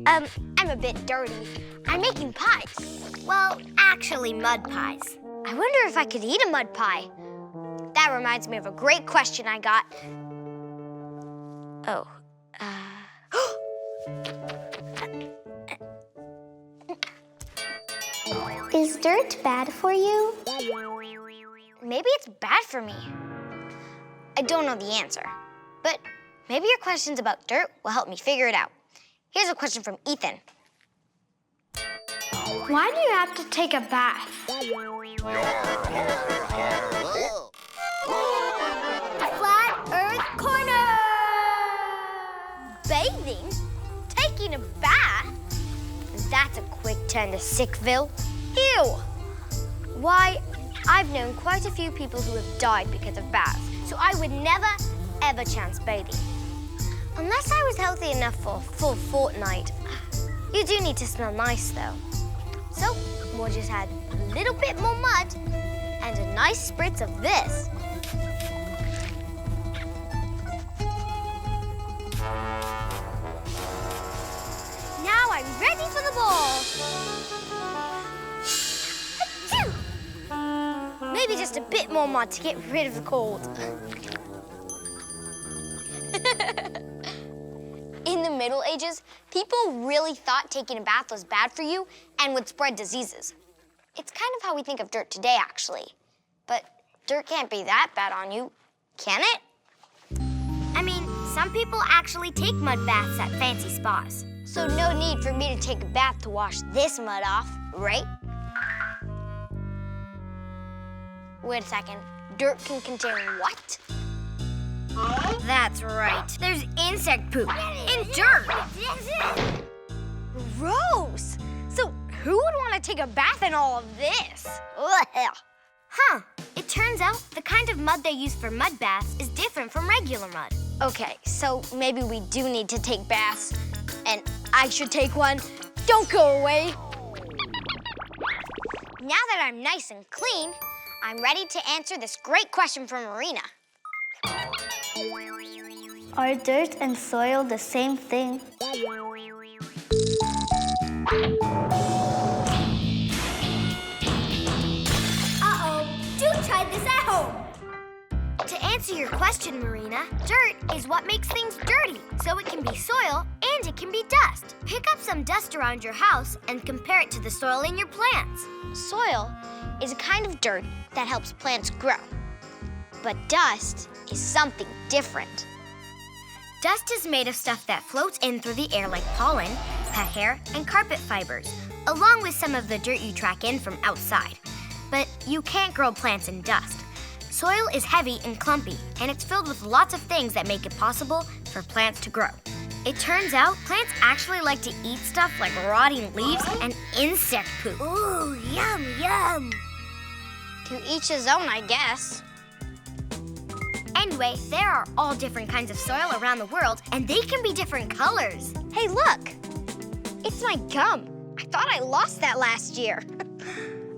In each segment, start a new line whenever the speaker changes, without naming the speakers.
I'm a bit dirty. I'm making pies. Well, actually mud pies. I wonder if I could eat a mud pie. That reminds me of a great question I got. Oh,
Is dirt bad for you?
Maybe it's bad for me. I don't know the answer, but maybe your questions about dirt will help me figure it out. Here's a question from Ethan.
Why do you have to take a bath?
Flat Earth Corner! Bathing? Taking a bath? That's a quick turn to Sickville. Ew! Why, I've known quite a few people who have died because of baths, so I would never, ever chance bathing. Unless I was healthy enough for a full fortnight. You do need to smell nice, though. So, we'll just add a little bit more mud and a nice spritz of this. Now I'm ready for the ball. Achoo! Maybe just a bit more mud to get rid of the cold. In the Middle Ages, people really thought taking a bath was bad for you and would spread diseases. It's kind of how we think of dirt today, actually. But dirt can't be that bad on you, can it? I mean, some people actually take mud baths at fancy spas. So no need for me to take a bath to wash this mud off, right? Wait a second. Dirt can contain what? That's right. There's insect poop in dirt. Gross. So who would want to take a bath in all of this? Ugh. Huh. It turns out the kind of mud they use for mud baths is different from regular mud. Okay, so maybe we do need to take baths, and I should take one. Don't go away. Now that I'm nice and clean, I'm ready to answer this great question from Marina.
Are dirt and soil the same thing?
Uh-oh, do try this at home. To answer your question, Marina, dirt is what makes things dirty, so it can be soil and it can be dust. Pick up some dust around your house and compare it to the soil in your plants. Soil is a kind of dirt that helps plants grow. But dust is something different. Dust is made of stuff that floats in through the air like pollen, pet hair, and carpet fibers, along with some of the dirt you track in from outside. But you can't grow plants in dust. Soil is heavy and clumpy, and it's filled with lots of things that make it possible for plants to grow. It turns out plants actually like to eat stuff like rotting leaves and insect poop. Ooh, yum, yum. To each his own, I guess. Anyway, there are all different kinds of soil around the world, and they can be different colors. Hey, look! It's my gum. I thought I lost that last year.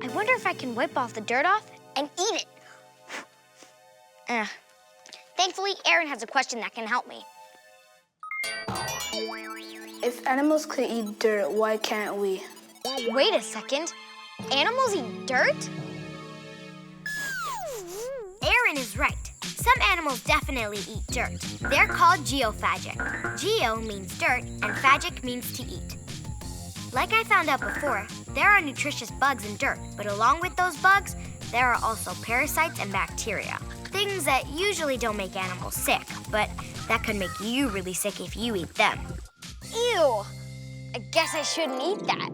I wonder if I can wipe off the dirt off and eat it. Thankfully, Aaron has a question that can help me.
If animals could eat dirt, why can't we?
Wait a second. Animals eat dirt? Aaron is right. Some animals definitely eat dirt. They're called geophagic. Geo means dirt, and phagic means to eat. Like I found out before, there are nutritious bugs in dirt, but along with those bugs, there are also parasites and bacteria. Things that usually don't make animals sick, but that could make you really sick if you eat them. Ew! I guess I shouldn't eat that.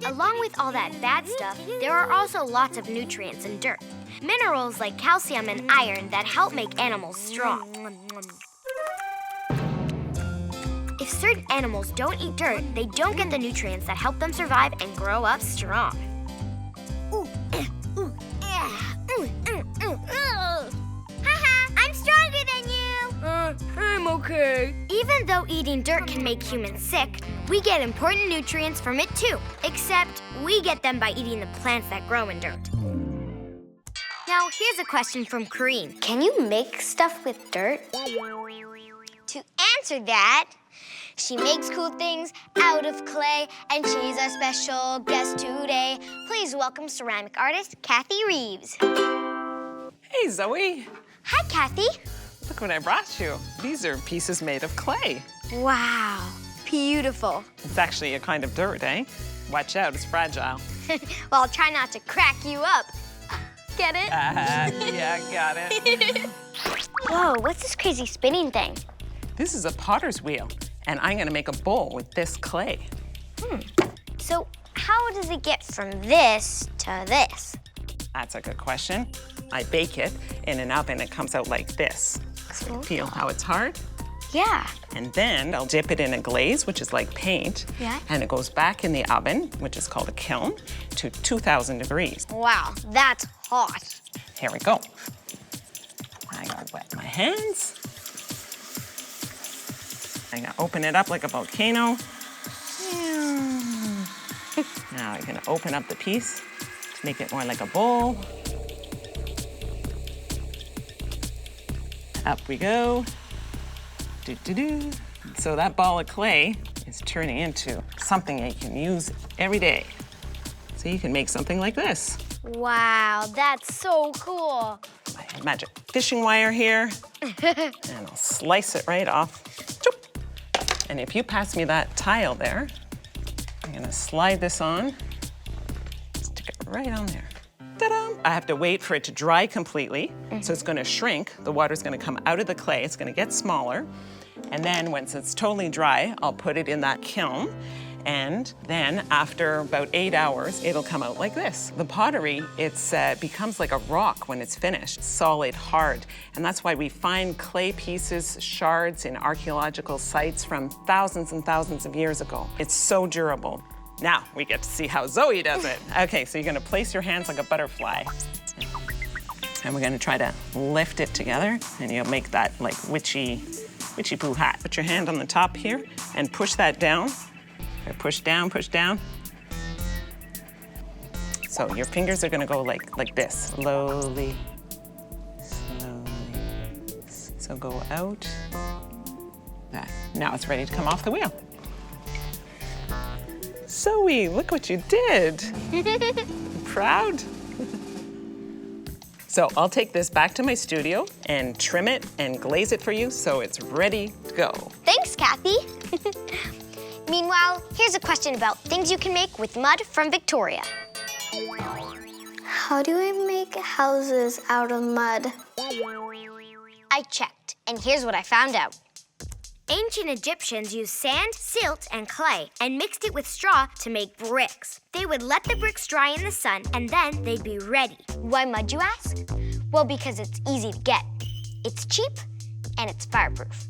Along with all that bad stuff, there are also lots of nutrients in dirt. Minerals like calcium and iron that help make animals strong. If certain animals don't eat dirt, they don't get the nutrients that help them survive and grow up strong. Haha, I'm stronger than you! I'm okay. Even though eating dirt can make humans sick, we get important nutrients from it too. Except we get them by eating the plants that grow in dirt. Now, here's a question from Kareen. Can you make stuff with dirt? To answer that, She makes cool things out of clay, and she's our special guest today. Please welcome ceramic artist Kathy Reeves.
Hey, Zoe.
Hi, Kathy.
Look what I brought you. These are pieces made of clay.
Wow, beautiful.
It's actually a kind of dirt, eh? Watch out, it's fragile.
Well, I'll try not to crack you up. Get it?
Yeah, got it.
Whoa, what's this crazy spinning thing?
This is a potter's wheel, and I'm gonna make a bowl with this clay.
So how does it get from this to this?
That's a good question. I bake it in an oven. It comes out like this.
Cool.
Feel how it's hard?
Yeah.
And then I'll dip it in a glaze, which is like paint.
Yeah.
And it goes back in the oven, which is called a kiln, to 2,000 degrees.
Wow, that's hot.
Here we go. I'm gonna wet my hands. I'm gonna open it up like a volcano. Now I'm gonna open up the piece to make it more like a bowl. Up we go. Do-do-do. So that ball of clay is turning into something you can use every day. So you can make something like this.
Wow, that's so cool.
I have magic fishing wire here, and I'll slice it right off. Choop. And if you pass me that tile there, I'm gonna slide this on, stick it right on there. Ta-da! I have to wait for it to dry completely, so it's gonna shrink. The water's gonna come out of the clay, it's gonna get smaller, and then once it's totally dry, I'll put it in that kiln, and then after about 8 hours, it'll come out like this. The pottery, it becomes like a rock when it's finished, solid, hard, and that's why we find clay pieces, shards in archaeological sites from thousands and thousands of years ago. It's so durable. Now we get to see how Zoe does it. Okay, so you're gonna place your hands like a butterfly, and we're gonna try to lift it together, and you'll make that like witchy poo hat. Put your hand on the top here and push that down. Push down, push down. So your fingers are gonna go like this, slowly, slowly. So go out. That. Now it's ready to come off the wheel. Zoe, look what you did. Proud? So I'll take this back to my studio and trim it and glaze it for you so it's ready to go.
Thanks, Kathy. Meanwhile, here's a question about things you can make with mud from Victoria.
How do I make houses out of mud?
I checked, and here's what I found out. Ancient Egyptians used sand, silt, and clay and mixed it with straw to make bricks. They would let the bricks dry in the sun, and then they'd be ready. Why mud, you ask? Well, because it's easy to get. It's cheap, and it's fireproof.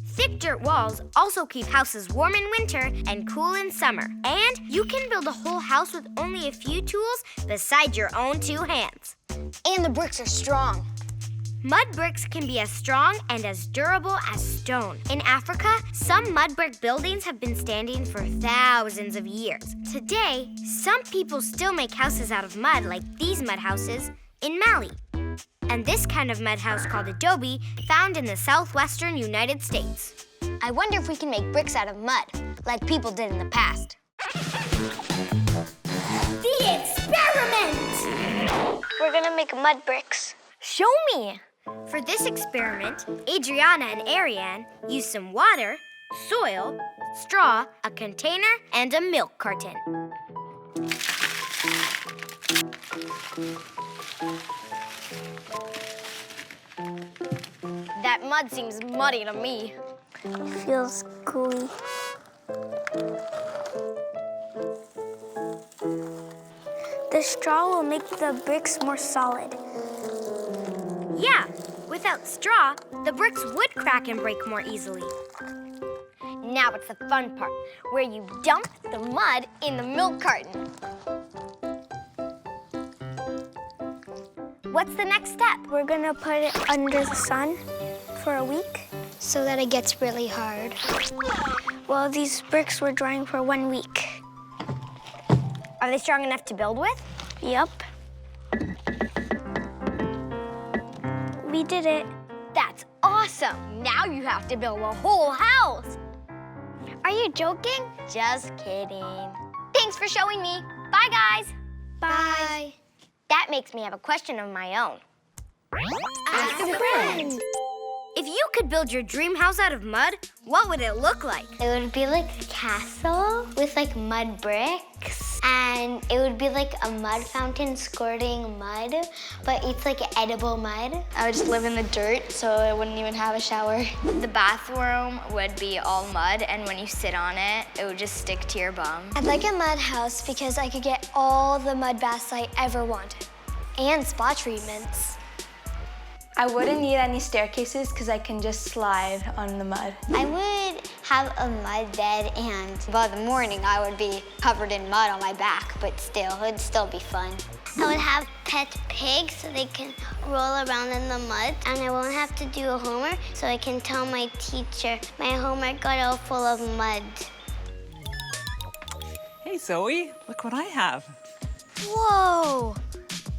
Thick dirt walls also keep houses warm in winter and cool in summer. And you can build a whole house with only a few tools besides your own 2 hands. And the bricks are strong. Mud bricks can be as strong and as durable as stone. In Africa, some mud brick buildings have been standing for thousands of years. Today, some people still make houses out of mud like these mud houses in Mali. And this kind of mud house called adobe found in the southwestern United States. I wonder if we can make bricks out of mud, like people did in the past. The experiment!
We're gonna make mud bricks.
Show me! For this experiment, Adriana and Ariane used some water, soil, straw, a container, and a milk carton. That mud seems muddy to me.
It feels gooey. The straw will make the bricks more solid.
Yeah, without straw, the bricks would crack and break more easily. Now it's the fun part, where you dump the mud in the milk carton. What's the next step?
We're gonna put it under the sun for a week so that it gets really hard. Well, these bricks were drying for 1 week.
Are they strong enough to build with?
Yep. We did it.
That's awesome! Now you have to build a whole house.
Are you joking?
Just kidding. Thanks for showing me. Bye, guys.
Bye.
That makes me have a question of my own.
Ask a friend.
If you could build your dream house out of mud, what would it look like?
It would be like a castle with like mud bricks. And it would be like a mud fountain squirting mud, but it's like edible mud.
I would just live in the dirt, so I wouldn't even have a shower.
The bathroom would be all mud, and when you sit on it, it would just stick to your bum.
I'd like a mud house because I could get all the mud baths I ever wanted. And spa treatments.
I wouldn't need any staircases because I can just slide on the mud.
I would have a mud bed, and by the morning I would be covered in mud on my back, but still, it would still be fun. I would have pet pigs so they can roll around in the mud, and I won't have to do a homework, so I can tell my teacher my homework got all full of mud.
Hey, Zoe, look what I have.
Whoa!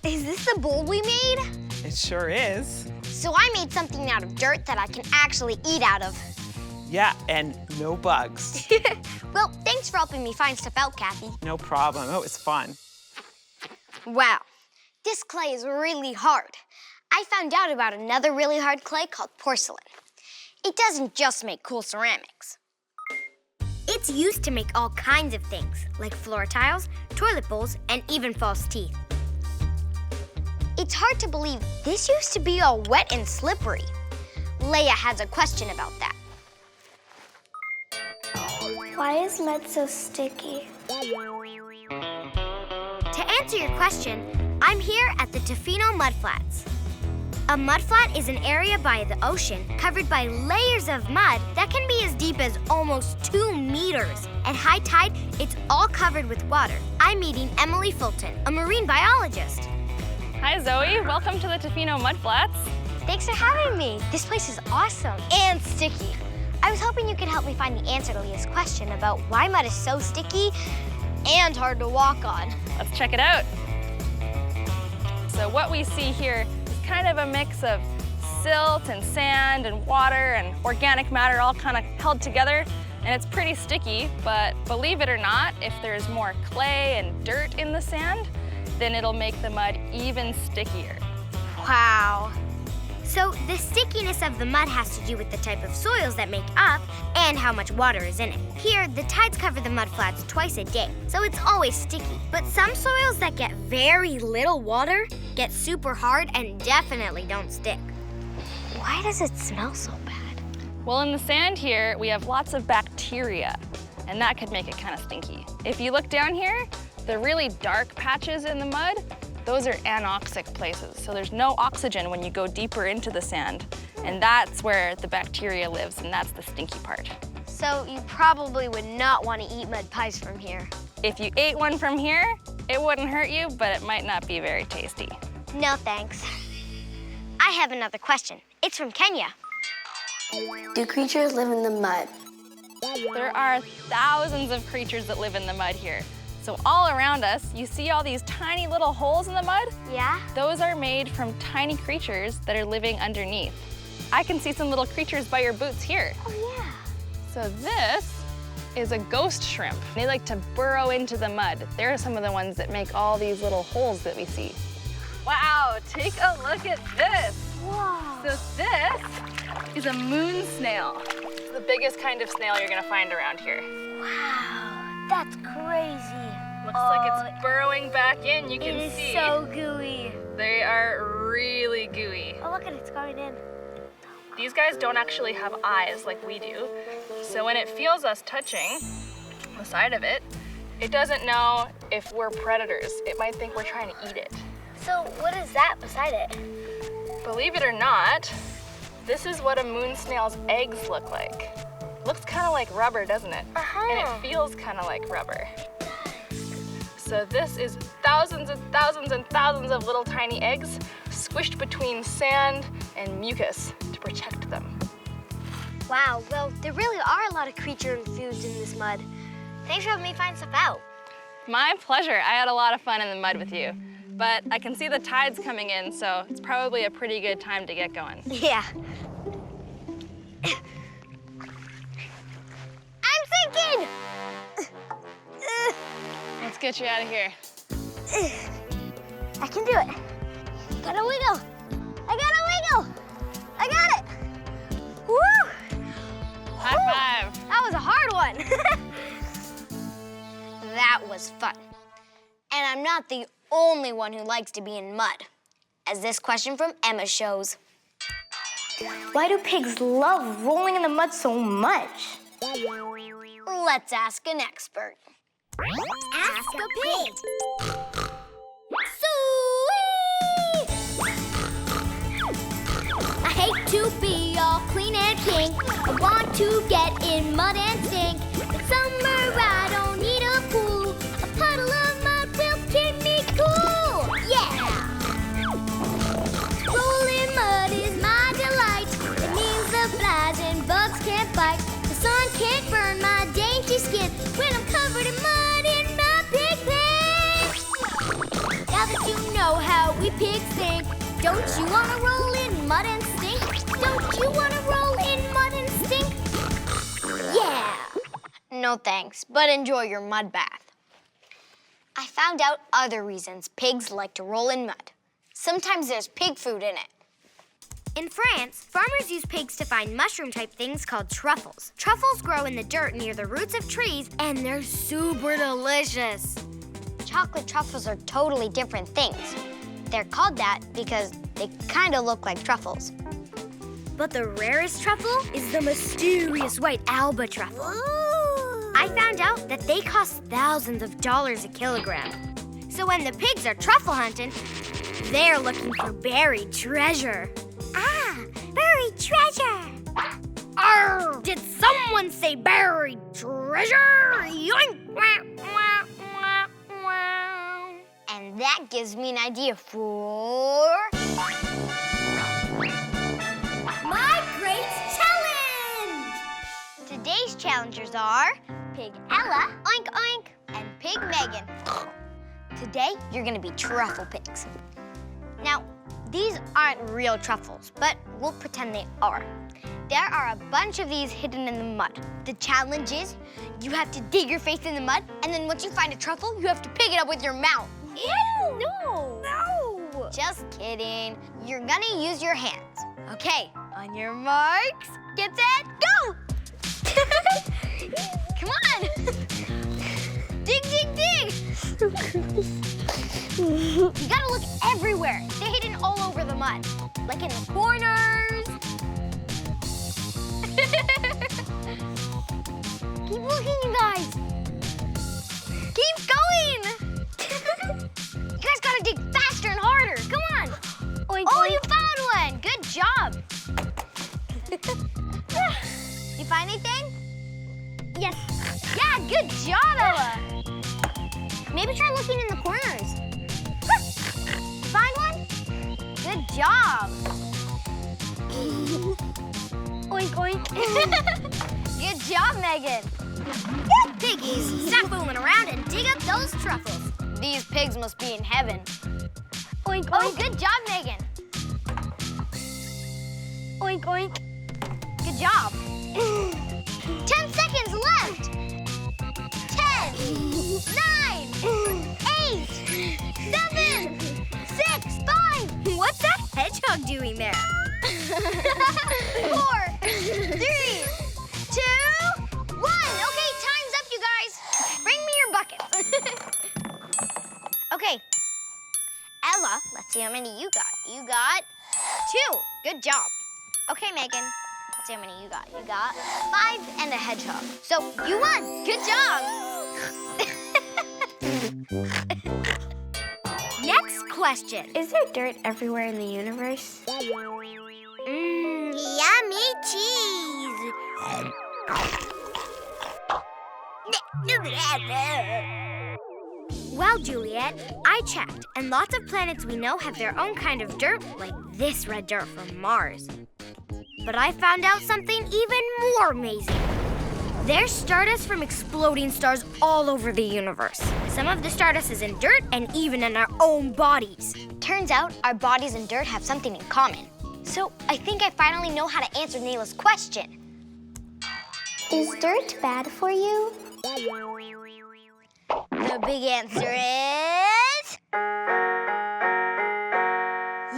Is this the bowl we made?
It sure is.
So I made something out of dirt that I can actually eat out of.
Yeah, and no bugs.
Well, thanks for helping me find stuff out, Kathy.
No problem. It was fun.
Wow, this clay is really hard. I found out about another really hard clay called porcelain. It doesn't just make cool ceramics. It's used to make all kinds of things, like floor tiles, toilet bowls, and even false teeth. It's hard to believe this used to be all wet and slippery. Leia has a question about that.
Why is mud so sticky?
To answer your question, I'm here at the Tofino Mudflats. A mudflat is an area by the ocean covered by layers of mud that can be as deep as almost 2 meters. At high tide, it's all covered with water. I'm meeting Emily Fulton, a marine biologist.
Hi, Zoe. Welcome to the Tofino Mudflats.
Thanks for having me. This place is awesome and sticky. I was hoping you could help me find the answer to Leah's question about why mud is so sticky and hard to walk on.
Let's check it out. So what we see here is kind of a mix of silt and sand and water and organic matter all kind of held together, and it's pretty sticky, but believe it or not, if there's more clay and dirt in the sand, then it'll make the mud even stickier.
Wow. So the stickiness of the mud has to do with the type of soils that make up and how much water is in it. Here, the tides cover the mudflats twice a day, so it's always sticky. But some soils that get very little water get super hard and definitely don't stick. Why does it smell so bad?
Well, in the sand here, we have lots of bacteria, and that could make it kind of stinky. If you look down here, the really dark patches in the mud, those are anoxic places. So there's no oxygen when you go deeper into the sand. And that's where the bacteria lives, and that's the stinky part.
So you probably would not want to eat mud pies from here.
If you ate one from here, it wouldn't hurt you, but it might not be very tasty.
No, thanks. I have another question. It's from Kenya.
Do creatures live in the mud?
There are thousands of creatures that live in the mud here. So all around us, you see all these tiny little holes in the mud?
Yeah?
Those are made from tiny creatures that are living underneath. I can see some little creatures by your boots here.
Oh, yeah.
So this is a ghost shrimp. They like to burrow into the mud. They're some of the ones that make all these little holes that we see. Wow, take a look at this.
Whoa.
So this is a moon snail. It's the biggest kind of snail you're gonna find around here.
Wow, that's crazy.
Looks like it's burrowing back in, you can see.
It is so gooey.
They are really gooey.
Oh, look at it, it's going in.
These guys don't actually have eyes like we do. So when it feels us touching the side of it, it doesn't know if we're predators. It might think we're trying to eat it.
So what is that beside it?
Believe it or not, this is what a moon snail's eggs look like. Looks kind of like rubber, doesn't it? And it feels kind of like rubber. So this is thousands and thousands and thousands of little tiny eggs squished between sand and mucus to protect them.
Wow, well, there really are a lot of creatures infused in this mud. Thanks for helping me find stuff out.
My pleasure. I had a lot of fun in the mud with you. But I can see the tides coming in, so it's probably a pretty good time to get going.
Yeah. I'm
sticking!
Let's get you out of here.
I can do it. Gotta wiggle. I gotta wiggle. I got it. Woo!
High five.
That was a hard one. That was fun. And I'm not the only one who likes to be in mud, as this question from Emma shows.
Why do pigs love rolling in the mud so much?
Let's ask an expert.
Ask a pig. I hate to be all clean and pink. I want to get in mud and stink. But summer I don't need a pool. A puddle of mud will keep me cool. Yeah! Rolling mud is my delight. It means the flies and bugs can't bite. The sun can't burn my dainty skin when I'm covered in mud in my pig pen. Now that you know how we pigs think, don't you want to roll in mud and stink? Don't you want to roll in mud and stink? Yeah!
No thanks, but enjoy your mud bath. I found out other reasons pigs like to roll in mud. Sometimes there's pig food in it.
In France, farmers use pigs to find mushroom-type things called truffles. Truffles grow in the dirt near the roots of trees, and they're super delicious.
Chocolate truffles are totally different things. They're called that because they kind of look like truffles.
But the rarest truffle is the mysterious white Alba truffle. I found out that they cost thousands of dollars a kilogram. So when the pigs are truffle hunting, they're looking for buried treasure. Ah, buried treasure! Arr! Did someone say buried treasure? Yoink! Wah, wah, wah, wah.
And that gives me an idea for...
My Great Challenge!
Today's challengers are Pig Ella, oink oink, and Pig Megan. Today, you're gonna be truffle pigs. Now, these aren't real truffles, but we'll pretend they are. There are a bunch of these hidden in the mud. The challenge is, you have to dig your face in the mud, and then once you find a truffle, you have to pick it up with your mouth.
Ew! No!
Just kidding. You're gonna use your hands. Okay, on your marks, get set, go! Come on! Dig, dig, dig! You gotta look everywhere. They're hidden all over the mud. Like in the corners. Keep looking, you guys. Keep going! You guys gotta dig faster and harder. Come on. Oink, oh, oink. You found one. Good job. You find anything?
Yes.
Yeah, good job, Ella. Maybe try looking in the corners. Find one? Good job.
Oink, oink.
Good job, Megan.
Piggies, stop fooling around and dig up those truffles.
These pigs must be in heaven.
Oink,
Oh,
oink.
good job, Megan.
Oink, oink.
Good job. 10 seconds left. 10, 9, 8, 7, 6, 5.
What's that hedgehog doing there?
4, 3, 2, 1. Okay, time's up, you guys. Bring me your buckets. Okay. Ella, let's see how many you got. You got 2. Good job. Okay, Megan. Let's see how many you got. You got 5 and a hedgehog. So you won. Good job.
Next question.
Is there dirt everywhere in the universe?
Yummy cheese. Well, Juliet, I checked, and lots of planets we know have their own kind of dirt, like this red dirt from Mars. But I found out something even more amazing. There's stardust from exploding stars all over the universe. Some of the stardust is in dirt and even in our own bodies.
Turns out our bodies and dirt have something in common. So I think I finally know how to answer Nayla's question. Is dirt bad for you?
The big answer is...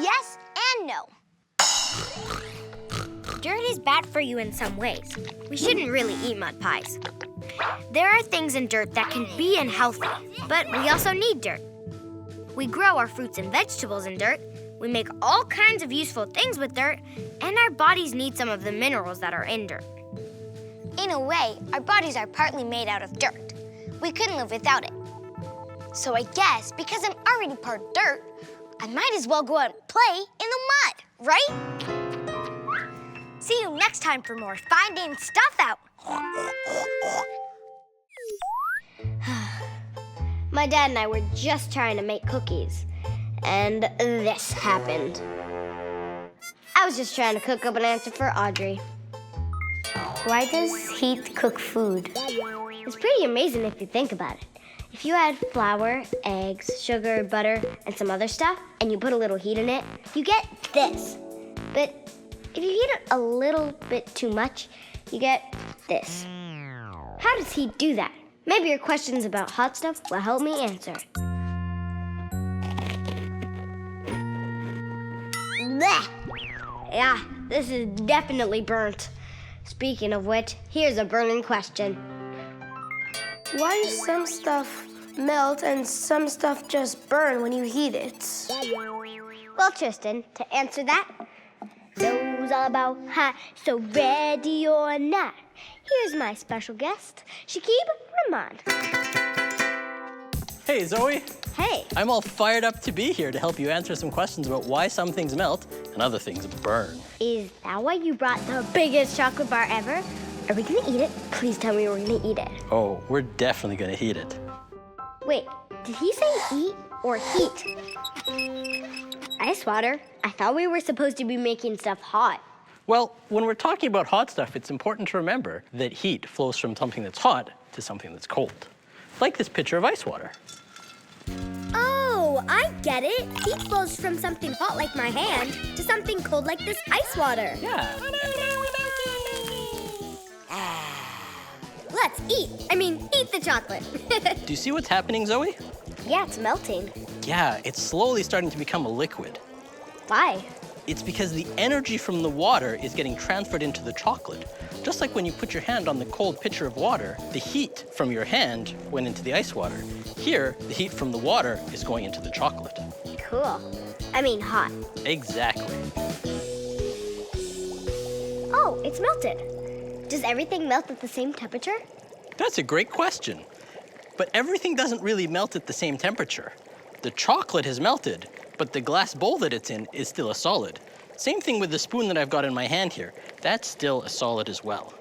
yes and no. Dirt is bad for you in some ways. We shouldn't really eat mud pies. There are things in dirt that can be unhealthy, but we also need dirt. We grow our fruits and vegetables in dirt. We make all kinds of useful things with dirt, and our bodies need some of the minerals that are in dirt.
In a way, our bodies are partly made out of dirt. We couldn't live without it. So I guess because I'm already part dirt, I might as well go out and play in the mud, right? See you next time for more Finding Stuff Out.
My dad and I were just trying to make cookies, and this happened. I was just trying to cook up an answer for Audrey.
Why does heat cook food?
It's pretty amazing if you think about it. If you add flour, eggs, sugar, butter, and some other stuff, and you put a little heat in it, you get this. But if you heat it a little bit too much, you get this. How does heat do that? Maybe your questions about hot stuff will help me answer. Blech! Yeah, this is definitely burnt. Speaking of which, here's a burning question.
Why does some stuff melt and some stuff just burn when you heat it?
Well, Tristan, to answer that, those all about hot, so ready or not, here's my special guest, Shakib Rahman.
Hey, Zoe.
Hey.
I'm all fired up to be here to help you answer some questions about why some things melt and other things burn.
Is that why you brought the biggest chocolate bar ever? Are we gonna eat it? Please tell me we're gonna eat it.
Oh, we're definitely gonna heat it.
Wait, did he say eat or heat? Ice water? I thought we were supposed to be making stuff hot.
Well, when we're talking about hot stuff, it's important to remember that heat flows from something that's hot to something that's cold. Like this pitcher of ice water.
Oh, I get it. Heat flows from something hot like my hand to something cold like this ice water.
Yeah.
Let's eat. Eat the chocolate.
Do you see what's happening, Zoe?
Yeah, it's melting.
Yeah, it's slowly starting to become a liquid.
Why?
It's because the energy from the water is getting transferred into the chocolate. Just like when you put your hand on the cold pitcher of water, the heat from your hand went into the ice water. Here, the heat from the water is going into the chocolate.
Cool. Hot.
Exactly.
Oh, it's melted. Does everything melt at the same temperature?
That's a great question. But everything doesn't really melt at the same temperature. The chocolate has melted, but the glass bowl that it's in is still a solid. Same thing with the spoon that I've got in my hand here. That's still a solid as well.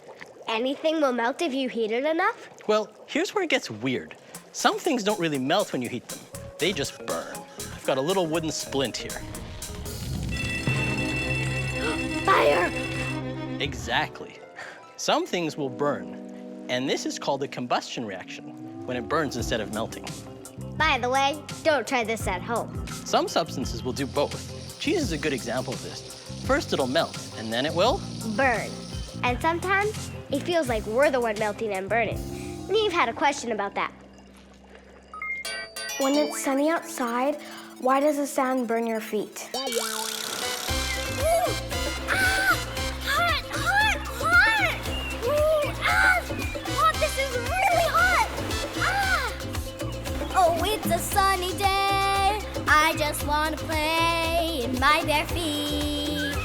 Anything will melt if you heat it enough?
Well, here's where it gets weird. Some things don't really melt when you heat them. They just burn. I've got a little wooden splint here.
Fire!
Exactly. Some things will burn, and this is called a combustion reaction, when it burns instead of melting.
By the way, don't try this at home.
Some substances will do both. Cheese is a good example of this. First it'll melt, and then it will
Burn. And sometimes it feels like we're the one melting and burning. Neve had a question about that.
When it's sunny outside, why does the sun burn your feet?
Oh, it's a sunny day. I just want to play in my bare feet,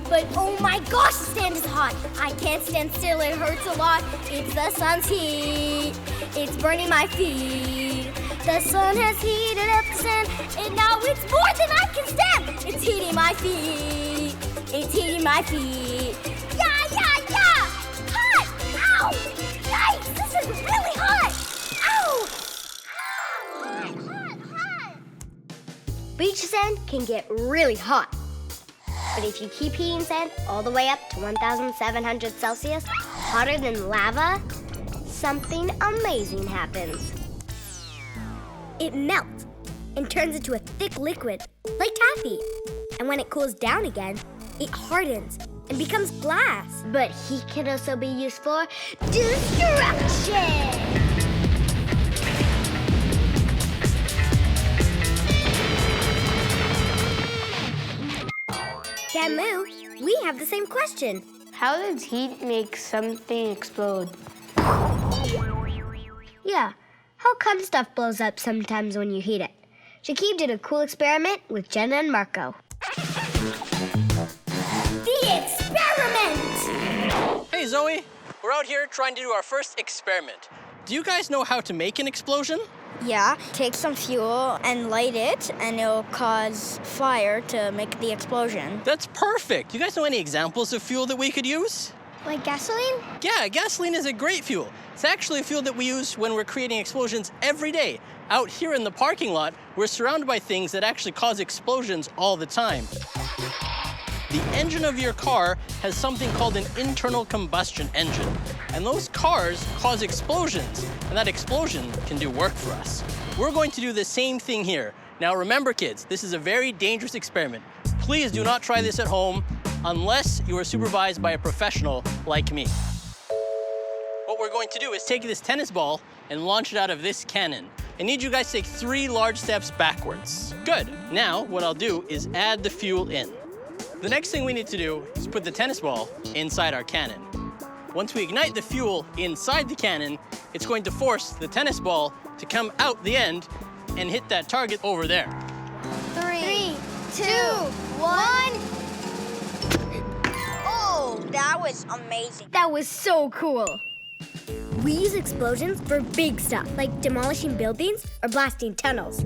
But oh my gosh, the stand is hot. I can't stand still, it hurts a lot. It's the sun's heat. It's burning my feet. The sun has heated up the sand, and now it's more than I can stand. It's heating my feet. It's heating my feet. Yeah, yeah, yeah! Hot! Ow! Yikes! This is really hot! Ow! Hot! Beach sand can get really hot. But if you keep heating sand all the way up to 1,700 Celsius, hotter than lava, something amazing happens. It melts and turns into a thick liquid, like taffy. And when it cools down again, it hardens and becomes glass. But heat can also be used for destruction. Camu, we have the same question.
How does heat make something explode?
Yeah, how come stuff blows up sometimes when you heat it? Shakib did a cool experiment with Jenna and Marco. The experiment!
Hey, Zoe. We're out here trying to do our first experiment. Do you guys know how to make an explosion?
Yeah, take some fuel and light it, and it'll cause fire to make the explosion.
That's perfect. You guys know any examples of fuel that we could use?
Like gasoline?
Yeah, gasoline is a great fuel. It's actually a fuel that we use when we're creating explosions every day. Out here in the parking lot, we're surrounded by things that actually cause explosions all the time. The engine of your car has something called an internal combustion engine. And those cars cause explosions, and that explosion can do work for us. We're going to do the same thing here. Now remember, kids, this is a very dangerous experiment. Please do not try this at home unless you are supervised by a professional like me. What we're going to do is take this tennis ball and launch it out of this cannon. I need you guys to take 3 large steps backwards. Good. Now, what I'll do is add the fuel in. The next thing we need to do is put the tennis ball inside our cannon. Once we ignite the fuel inside the cannon, it's going to force the tennis ball to come out the end and hit that target over there.
3, 2, 1. Oh, that was amazing.
That was so cool. We use explosions for big stuff, like demolishing buildings or blasting tunnels.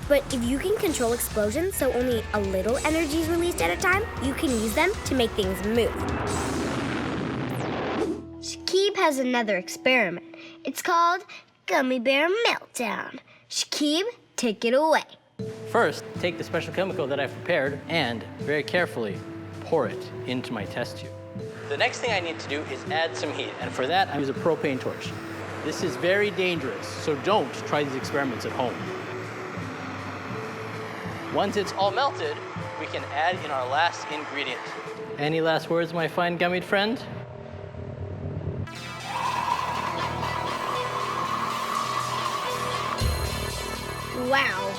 But if you can control explosions so only a little energy is released at a time, you can use them to make things move. Shakib has another experiment. It's called Gummy Bear Meltdown. Shakib, take it away.
First, take the special chemical that I've prepared and, very carefully, pour it into my test tube. The next thing I need to do is add some heat, and for that, I use a propane torch. This is very dangerous, so don't try these experiments at home. Once it's all melted, we can add in our last ingredient. Any last words, my fine gummied friend?
Wow.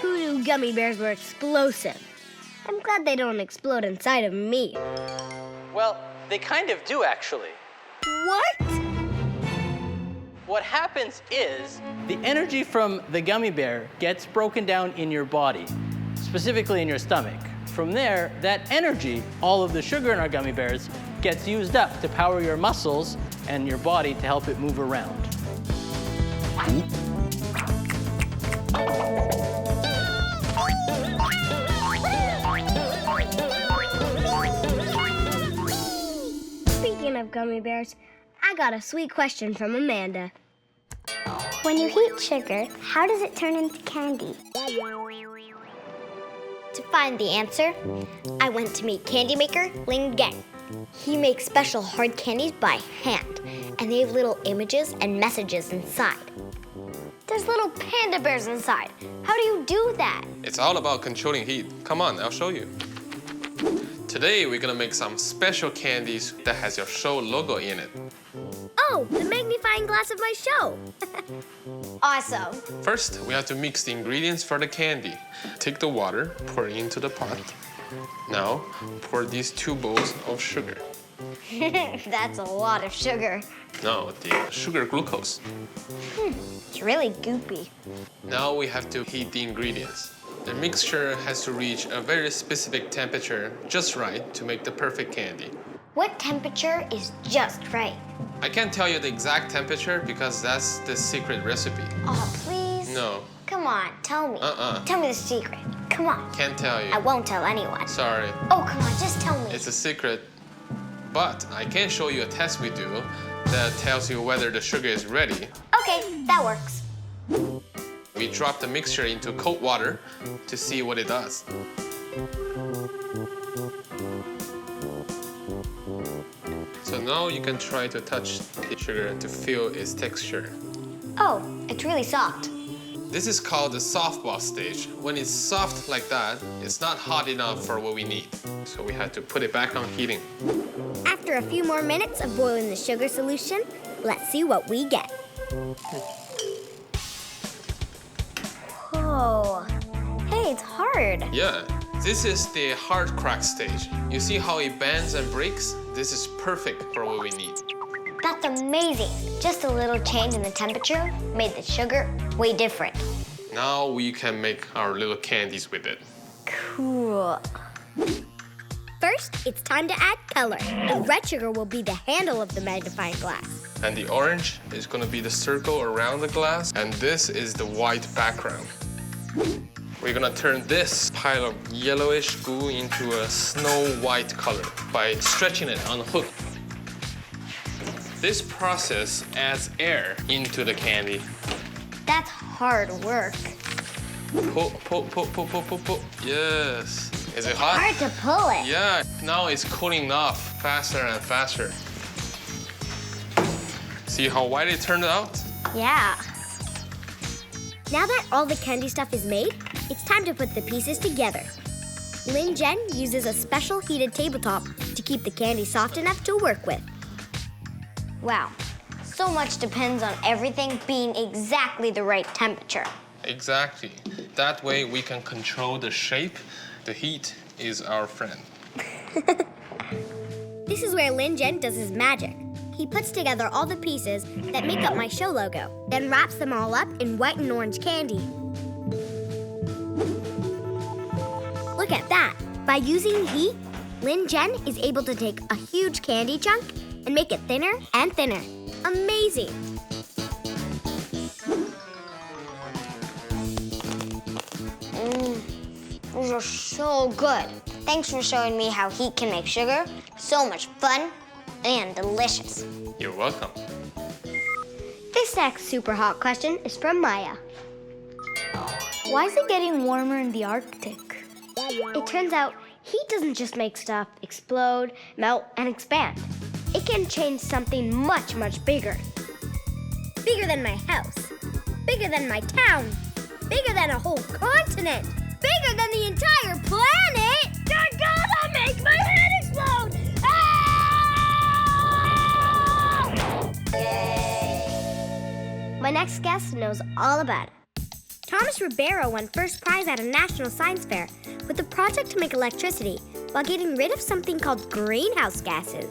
Who knew gummy bears were explosive? I'm glad they don't explode inside of me.
Well, they kind of do, actually.
What?
What happens is the energy from the gummy bear gets broken down in your body, specifically in your stomach. From there, that energy, all of the sugar in our gummy bears, gets used up to power your muscles and your body to help it move around.
Speaking of gummy bears, I got a sweet question from Amanda.
When you heat sugar, how does it turn into candy?
To find the answer, I went to meet candy maker Ling Gang. He makes special hard candies by hand, and they have little images and messages inside. There's little panda bears inside. How do you do that?
It's all about controlling heat. Come on, I'll show you. Today, we're gonna make some special candies that has your show logo in it.
Oh, the magnifying glass of my show. Awesome.
First, we have to mix the ingredients for the candy. Take the water, pour it into the pot. Now, pour these 2 bowls of sugar.
That's a lot of sugar.
No, the sugar glucose.
It's really goopy.
Now we have to heat the ingredients. The mixture has to reach a very specific temperature, just right, to make the perfect candy.
What temperature is just right?
I can't tell you the exact temperature because that's the secret recipe.
Oh, please?
No,
Come on, tell me. Tell me the secret. Come on.
can't tell you.
I won't tell anyone.
Sorry,
Oh, come on, just tell me.
it's a secret. But I can show you a test we do that tells you whether the sugar is ready.
Okay, that works.
We drop the mixture into cold water to see what it does. So now you can try to touch the sugar to feel its texture.
Oh, it's really soft.
This is called the softball stage. When it's soft like that, it's not hot enough for what we need. So we have to put it back on heating.
After a few more minutes of boiling the sugar solution, let's see what we get. Oh, hey, it's hard.
Yeah, this is the hard crack stage. You see how it bends and breaks? This is perfect for what we need.
That's amazing. Just a little change in the temperature made the sugar way different.
Now we can make our little candies with it.
Cool. First, it's time to add color. The red sugar will be the handle of the magnifying glass.
And the orange is gonna be the circle around the glass, and this is the white background. We're gonna turn this pile of yellowish goo into a snow white color by stretching it on a hook. This process adds air into the candy.
That's hard work.
Pull, pull, pull, pull, pull, pull, pull. Yes. Is it hot?
Hard to pull it.
Yeah, now it's cooling off faster and faster. See how white it turned out?
Yeah.
Now that all the candy stuff is made, it's time to put the pieces together. Lin Jen uses a special heated tabletop to keep the candy soft enough to work with.
Wow. So much depends on everything being exactly the right temperature.
Exactly. That way we can control the shape. The heat is our friend.
This is where Lin Jen does his magic. He puts together all the pieces that make up my show logo, then wraps them all up in white and orange candy. Look at that. By using heat, Lin Jen is able to take a huge candy chunk and make it thinner and thinner. Amazing.
Those are so good. Thanks for showing me how heat can make sugar so much fun and delicious.
You're welcome.
This next super hot question is from Maya.
Why is it getting warmer in the Arctic?
It turns out heat doesn't just make stuff explode, melt, and expand. It can change something much, much bigger. Bigger than my house. Bigger than my town. Bigger than a whole continent. Bigger than the entire planet. You're gonna make my head explode! Ah! My next guest knows all about it. Thomas Ribeiro won first prize at a national science fair with a project to make electricity while getting rid of something called greenhouse gases.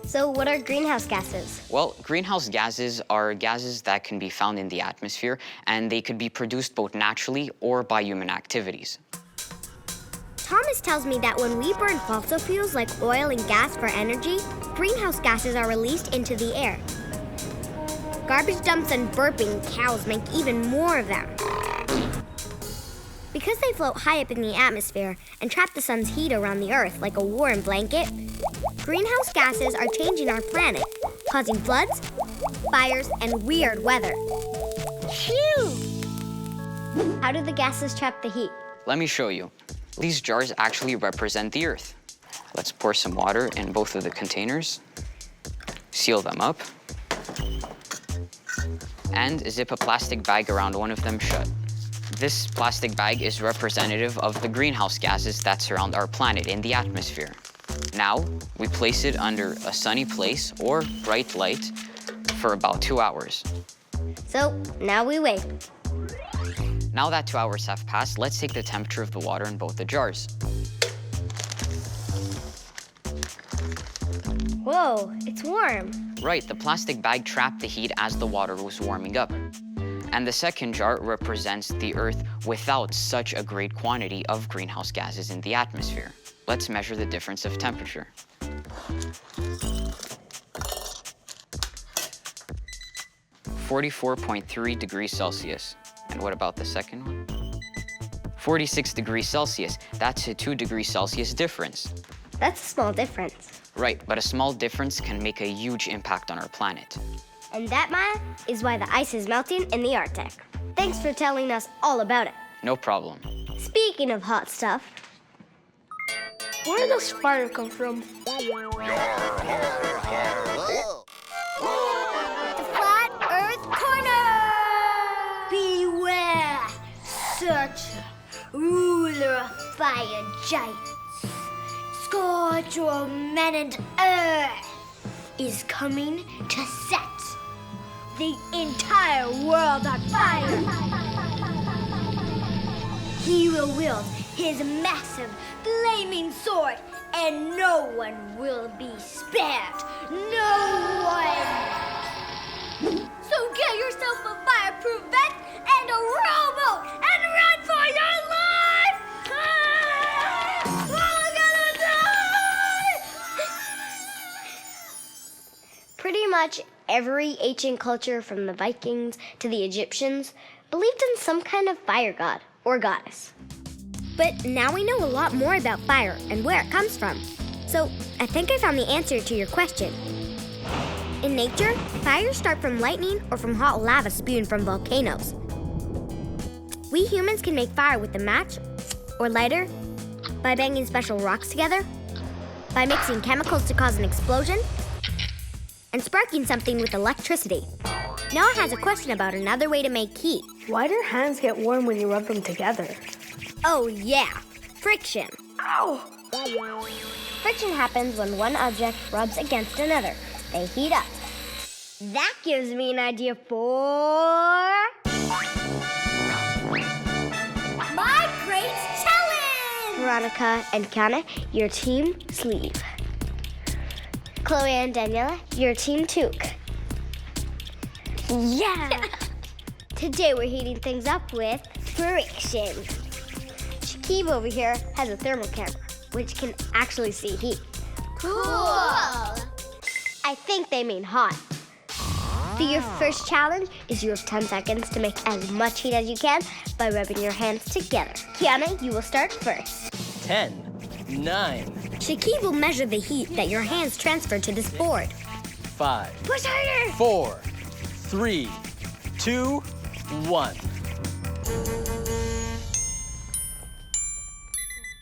So what are greenhouse gases?
Well, greenhouse gases are gases that can be found in the atmosphere, and they could be produced both naturally or by human activities.
Thomas tells me that when we burn fossil fuels like oil and gas for energy, greenhouse gases are released into the air. Garbage dumps and burping cows make even more of them. Because they float high up in the atmosphere and trap the sun's heat around the Earth like a warm blanket, greenhouse gases are changing our planet, causing floods, fires, and weird weather. Phew! How do the gases trap the heat?
Let me show you. These jars actually represent the Earth. Let's pour some water in both of the containers, seal them up, and zip a plastic bag around one of them shut. This plastic bag is representative of the greenhouse gases that surround our planet in the atmosphere. Now, we place it under a sunny place or bright light for about 2 hours.
So now we wait.
Now that 2 hours have passed, let's take the temperature of the water in both the jars.
Whoa, it's warm.
Right, the plastic bag trapped the heat as the water was warming up. And the second jar represents the Earth without such a great quantity of greenhouse gases in the atmosphere. Let's measure the difference of temperature. (44.3 degrees Celsius. And what about the second one? 46 degrees Celsius. That's a 2 degrees Celsius difference.
That's a small difference.
Right, but a small difference can make a huge impact on our planet.
And that, Maya, is why the ice is melting in the Arctic. Thanks for telling us all about it.
No problem.
Speaking of hot stuff,
Where does fire come from?
the Flat Earth Corner! Beware! Scorcher, ruler of fire giants, scorcher of men and earth, is coming to set the entire world on fire. He will wield his massive flaming sword, and no one will be spared. No one! So get yourself a fireproof vest and a rowboat and run for your life! Ah! We're gonna die!
Pretty much every ancient culture from the Vikings to the Egyptians believed in some kind of fire god or goddess.
But now we know a lot more about fire and where it comes from. So I think I found the answer to your question. In nature, fires start from lightning or from hot lava spewed from volcanoes. We humans can make fire with a match or lighter, by banging special rocks together, by mixing chemicals to cause an explosion, and sparking something with electricity. Noah has a question about another way to make heat.
Why do your hands get warm when you rub them together?
Oh yeah, friction.
Ow!
Friction happens when one object rubs against another. They heat up. That gives me an idea for my great challenge!
Veronica and Kiana, your team sleeve. Chloe and Daniela, your team toque.
Yeah!
Today we're heating things up with friction. Shakib over here has a thermal camera, which can actually see heat.
Cool!
I think they mean hot. So your first challenge is you have 10 seconds to make as much heat as you can by rubbing your hands together. Kiana, you will start first.
10, 9,
Shakib will measure the heat that your hands transfer to this board.
5,
Push harder!
4, 3, 2, 1.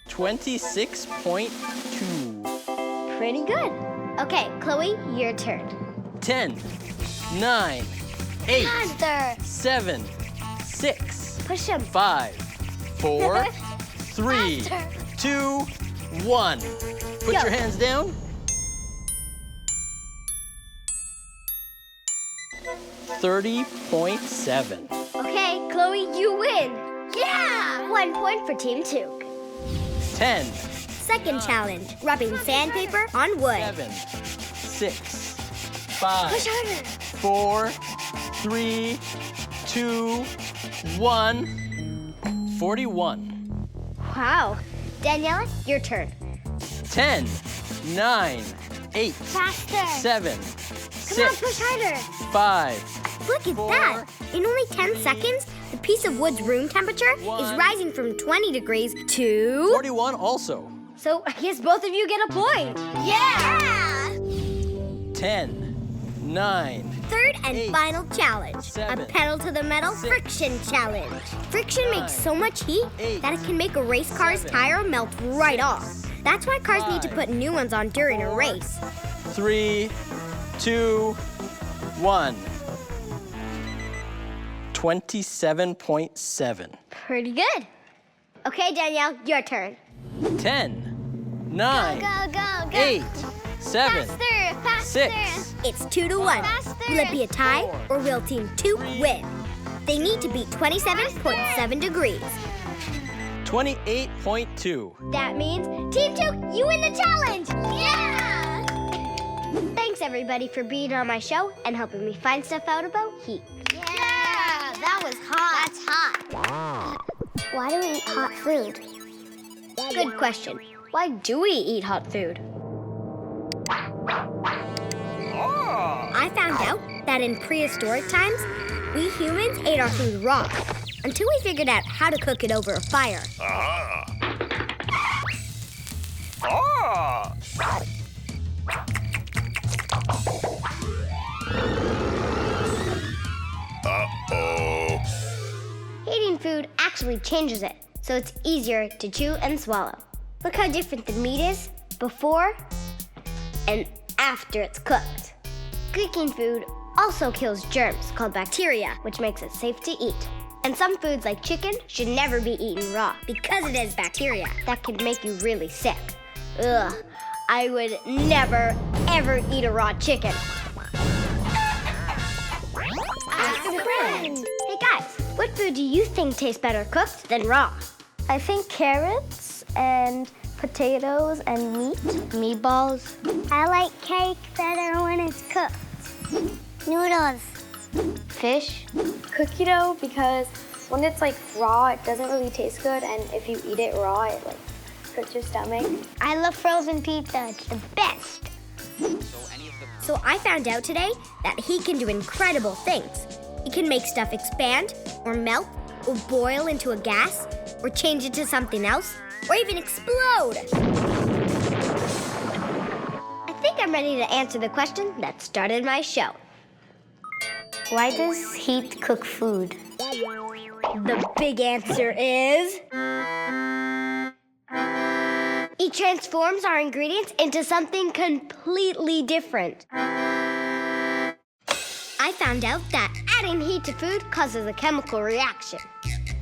26.2.
Pretty good. Okay, Chloe, your turn.
10, 9, 8,
Faster!
7, 6,
Push him.
5, 4, 3,
Faster.
2, 1. Put
Go.
your hands down. 30.7.
Okay, Chloe, you win. Yeah! 1 point for Team Toque.
10,
Second challenge, rubbing sandpaper on wood.
7, 6, 5,
Push harder.
4, 3, 2, 1. 41.
Wow. Daniela, your turn.
10, 9, 8,
Faster.
7,
Come on,
6,
push harder.
5,
Look at
4,
that! In only 10 seconds, the piece of wood's room temperature is
1.
rising from 20 degrees to...
41 also.
So I guess both of you get a point.
Yeah!
10, 9,
Third and
8,
final challenge,
7,
a pedal to the metal
6,
friction challenge. Friction
9,
makes so much heat
8,
that it can make a race car's
7,
tire melt right off. That's why cars need to
5,
put new ones on during a
4,
race.
3, 2, 1. 27.7.
Pretty good. Okay, Danielle, your turn.
10, 9,
Go, go, go.
8, 7,
Faster, faster.
6,
It's 2 to 1.
Faster.
Will it be a tie
4,
or will Team 2 win? They need to beat 27.7 degrees.
28.2.
That means Team Toque, you win the challenge. Yeah! Thanks, everybody, for being on my show and helping me find stuff out about heat.
Yeah, that was hot.
That's hot. Why do we eat hot food? Good question. Why do we eat hot food?
I found out that in prehistoric times, we humans ate our food raw until we figured out how to cook it over a fire.
Eating food actually changes it, so it's easier to chew and swallow. Look how different the meat is before and after it's cooked. Cooking food also kills germs called bacteria, which makes it safe to eat. And some foods like chicken should never be eaten raw because it has bacteria that can make you really sick. Ugh, I would never, ever eat a raw chicken. Ask a friend. Hey guys, what food do you think tastes better cooked than raw?
I think carrots and potatoes and meat. Meatballs.
I like cake better when it's cooked. Noodles.
Fish. Cookie dough, because when it's like raw, it doesn't really taste good, and if you eat it raw, it like hurts your stomach.
I love frozen pizza. It's the best.
So I found out today that he can do incredible things. He can make stuff expand, or melt, or boil into a gas, or change it to something else, or even explode. I think I'm ready to answer the question that started my show.
Why does heat cook food?
The big answer is... It transforms our ingredients into something completely different. I found out that adding heat to food causes a chemical reaction.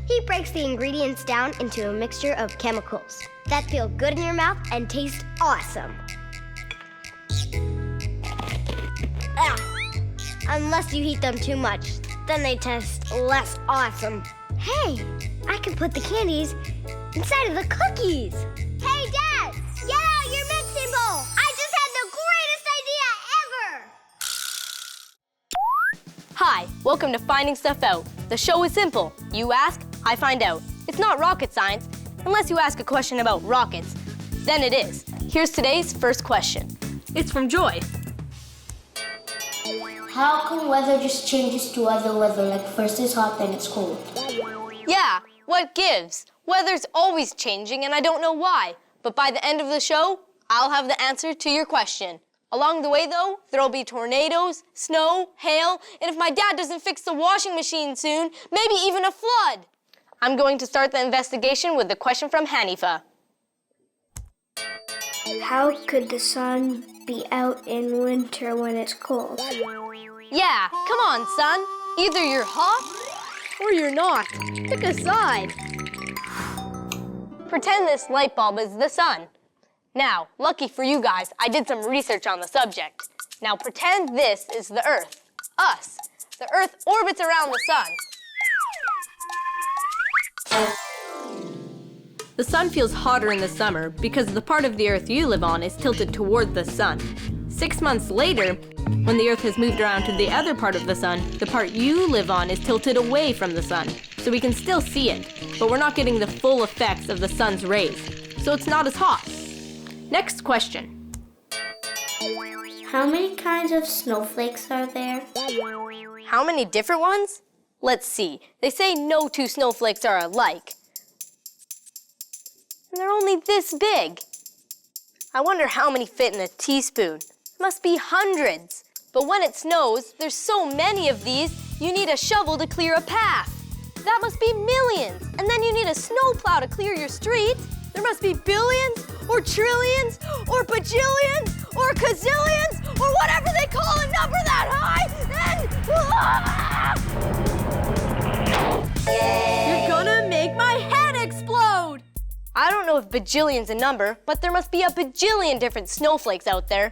Heat breaks the ingredients down into a mixture of chemicals that feel good in your mouth and taste awesome. Unless you heat them too much, then they taste less awesome. Hey, I can put the candies inside of the cookies. Hey, Dad, get out your mixing bowl. I just had the greatest idea ever.
Hi, welcome to Finding Stuff Out. The show is simple. You ask, I find out. It's not rocket science, unless you ask a question about rockets. Then it is. Here's today's first question. It's from Joy.
How come weather just changes to other weather, like first it's hot, then it's cold?
Yeah, what gives? Weather's always changing and I don't know why. But by the end of the show, I'll have the answer to your question. Along the way though, there'll be tornadoes, snow, hail, and if my dad doesn't fix the washing machine soon, maybe even a flood. I'm going to start the investigation with the question from Hanifa.
How could the sun be out in winter when it's cold?
Yeah, come on, son. Either you're hot or you're not. Pick a side. Pretend this light bulb is the sun. Now, lucky for you guys, I did some research on the subject. Now pretend this is the Earth, us. The Earth orbits around the sun.
The sun feels hotter in the summer because the part of the Earth you live on is tilted toward the sun. 6 months later, when the Earth has moved around to the other part of the sun, the part you live on is tilted away from the sun. So we can still see it, but we're not getting the full effects of the sun's rays. So it's not as hot. Next question.
How many kinds of snowflakes are there?
How many different ones? Let's see. They say no two snowflakes are alike. And they're only this big. I wonder how many fit in a teaspoon. Must be hundreds. But when it snows, there's so many of these, you need a shovel to clear a path. That must be millions. And then you need a snowplow to clear your street. There must be billions, or trillions, or bajillions, or gazillions, or whatever they call a number that high, and...
You're gonna make my head explode!
I don't know if bajillion's a number, but there must be a bajillion different snowflakes out there.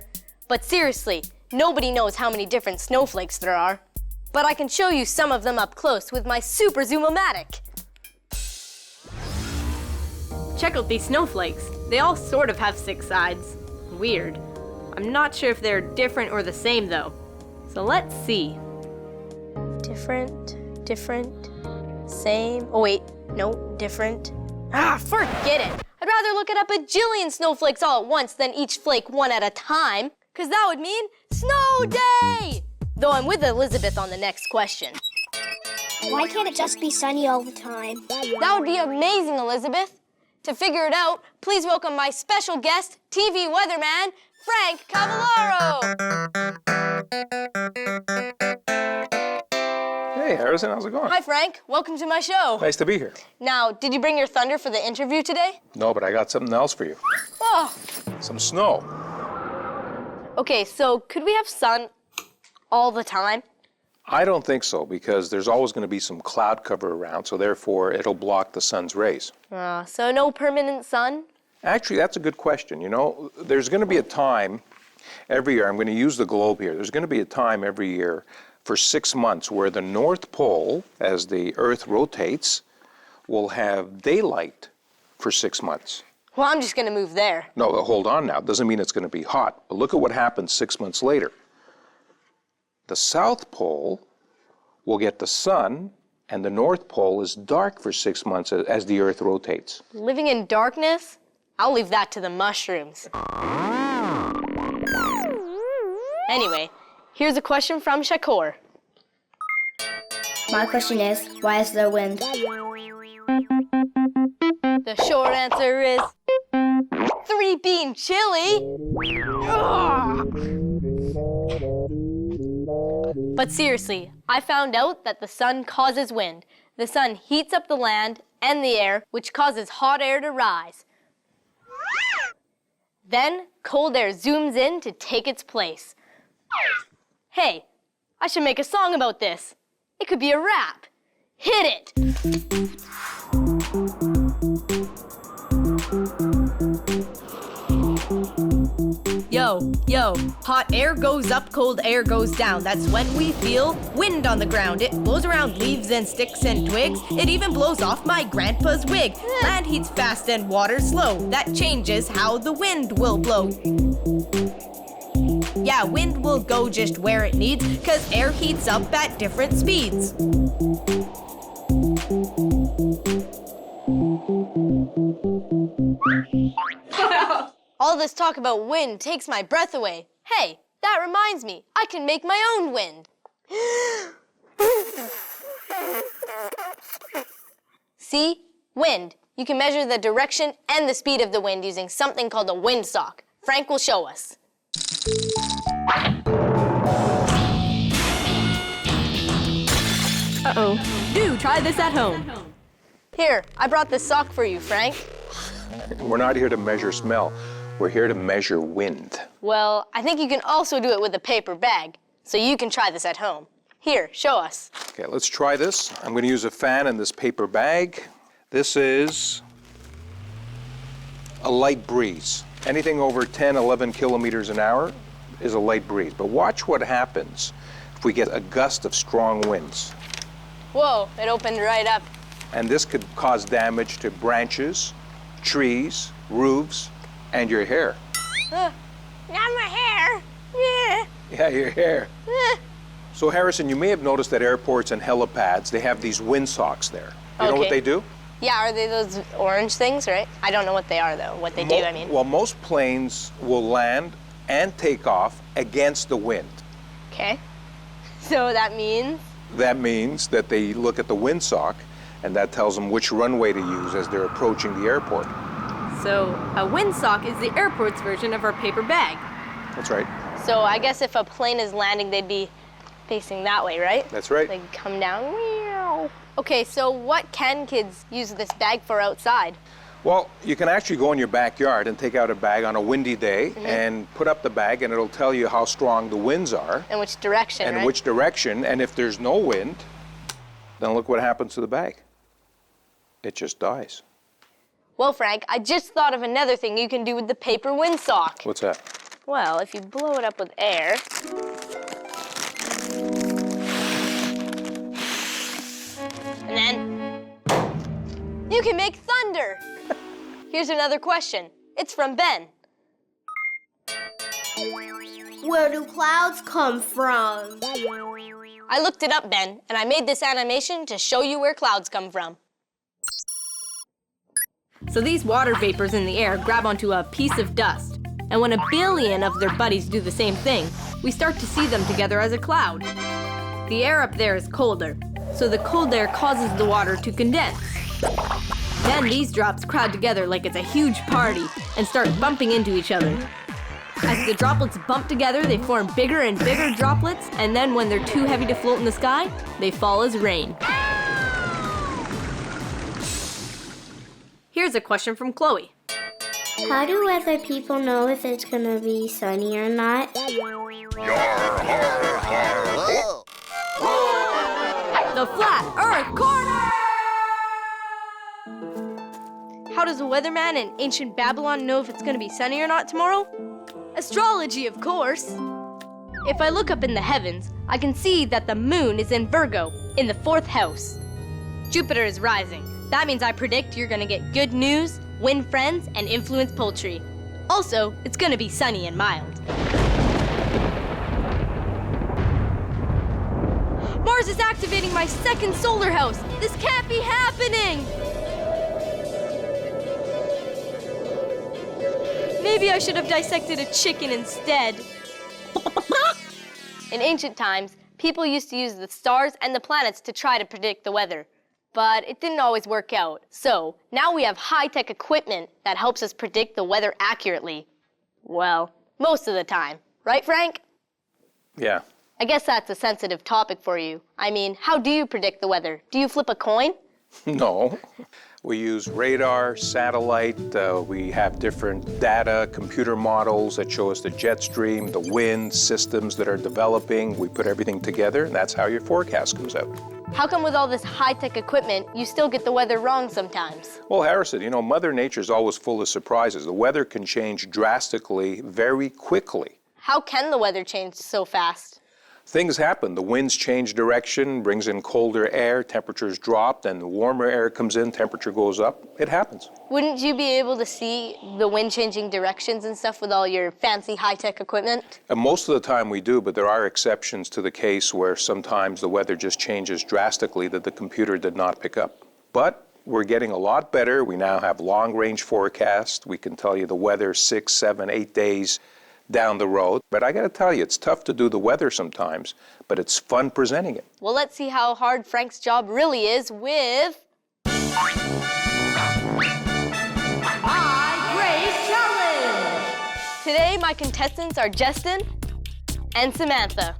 But seriously, nobody knows how many different snowflakes there are. But I can show you some of them up close with my super zoom-o-matic.
Check out these snowflakes. They all sort of have 6 sides. Weird. I'm not sure if they're different or the same though. So let's see.
Different, same. Oh wait, no, different. Ah, forget it. I'd rather look at a bajillion snowflakes all at once than each flake one at a time, because that would mean snow day! Though I'm with Elizabeth on the next question.
Why can't it just be sunny all the time?
That would be amazing, Elizabeth. To figure it out, please welcome my special guest, TV weatherman, Frank Cavallaro.
Hey, Harrison, how's it going?
Hi, Frank. Welcome to my show.
Nice to be here.
Now, did you bring your thunder for the interview today?
No, but I got something else for you.
Oh.
Some snow.
Okay, so could we have sun all the time?
I don't think so, because there's always going to be some cloud cover around, so therefore it'll block the sun's rays.
So no permanent sun?
Actually, that's a good question. You know, there's going to be a time every year, I'm going to use the globe here, there's going to be a time every year for 6 months where the North Pole, as the Earth rotates, will have daylight for 6 months.
Well, I'm just going to move there.
No, hold on now. It doesn't mean it's going to be hot. But look at what happens 6 months later. The South Pole will get the sun, and the North Pole is dark for 6 months as the Earth rotates.
Living in darkness? I'll leave that to the mushrooms. Anyway, here's a question from Shakur.
My question is, why is there wind?
The short answer is 3 being chilly. But seriously, I found out that the sun causes wind. The sun heats up the land and the air, which causes hot air to rise. Then cold air zooms in to take its place. Hey, I should make a song about this. It could be a rap. Hit it!
Yo, hot air goes up, cold air goes down. That's when we feel wind on the ground. It blows around leaves and sticks and twigs. It even blows off my grandpa's wig. Land heats fast and water slow. That changes how the wind will blow. Yeah, wind will go just where it needs, 'cause air heats up at different speeds.
All this talk about wind takes my breath away. Hey, that reminds me, I can make my own wind. See? Wind. You can measure the direction and the speed of the wind using something called a windsock. Frank will show us.
Uh-oh. Do try this at home.
Here, I brought this sock for you, Frank.
We're not here to measure smell. We're here to measure wind.
Well, I think you can also do it with a paper bag, so you can try this at home. Here, show us.
Okay, let's try this. I'm going to use a fan in this paper bag. This is a light breeze. Anything over 10, 11 kilometers an hour is a light breeze. But watch what happens if we get a gust of strong winds.
Whoa, it opened right up.
And this could cause damage to branches, trees, roofs, and your hair.
Not my hair. Yeah.
Yeah, your hair. So Harrison, you may have noticed that airports and helipads, they have these windsocks there. You know what they do?
Yeah, are they those orange things, right? I don't know what they are, though, what they do, I mean.
Well, most planes will land and take off against the wind.
Okay. So that means?
That means that they look at the windsock, and that tells them which runway to use as they're approaching the airport.
So a windsock is the airport's version of our paper bag.
That's right.
So I guess if a plane is landing, they'd be facing that way, right?
That's right.
They'd come down. Meow. Okay, so what can kids use this bag for outside?
Well, you can actually go in your backyard and take out a bag on a windy day and put up the bag, and it'll tell you how strong the winds are.
And which direction,
and which direction. And if there's no wind, then look what happens to the bag. It just dies.
Well, Frank, I just thought of another thing you can do with the paper windsock.
What's that?
Well, if you blow it up with air, and then you can make thunder. Here's another question. It's from Ben.
Where do clouds come from?
I looked it up, Ben, and I made this animation to show you where clouds come from.
So these water vapors in the air grab onto a piece of dust. And when 1 billion of their buddies do the same thing, we start to see them together as a cloud. The air up there is colder, so the cold air causes the water to condense. Then these drops crowd together like it's a huge party and start bumping into each other. As the droplets bump together, they form bigger and bigger droplets, and then when they're too heavy to float in the sky, they fall as rain. Here's a question from Chloe.
How do weather people know if it's gonna be sunny or not?
the Flat Earth Corner!
How does a weatherman in ancient Babylon know if it's going to be sunny or not tomorrow? Astrology, of course. If I look up in the heavens, I can see that the moon is in Virgo, in the 4th house. Jupiter is rising. That means I predict you're going to get good news, win friends, and influence poultry. Also, it's going to be sunny and mild. Mars is activating my 2nd solar house. This can't be happening! Maybe I should have dissected a chicken instead. In ancient times, people used to use the stars and the planets to try to predict the weather. But it didn't always work out. So now we have high-tech equipment that helps us predict the weather accurately. Well, most of the time. Right, Frank?
Yeah.
I guess that's a sensitive topic for you. I mean, how do you predict the weather? Do you flip a coin?
No. We use radar, satellite, we have different data, computer models that show us the jet stream, the wind, systems that are developing. We put everything together, and that's how your forecast comes out.
How come with all this high-tech equipment, you still get the weather wrong sometimes?
Well, Harrison, you know, Mother Nature's always full of surprises. The weather can change drastically, very quickly.
How can the weather change so fast?
Things happen. The winds change direction, brings in colder air, temperatures drop, then the warmer air comes in, temperature goes up. It happens.
Wouldn't you be able to see the wind changing directions and stuff with all your fancy high-tech equipment?
And most of the time we do, but there are exceptions to the case where sometimes the weather just changes drastically that the computer did not pick up. But we're getting a lot better. We now have long-range forecasts. We can tell you the weather 6, 7, 8 days down the road. But I got to tell you, it's tough to do the weather sometimes, but it's fun presenting it.
Well, let's see how hard Frank's job really is with... Today, my contestants are Justin and Samantha.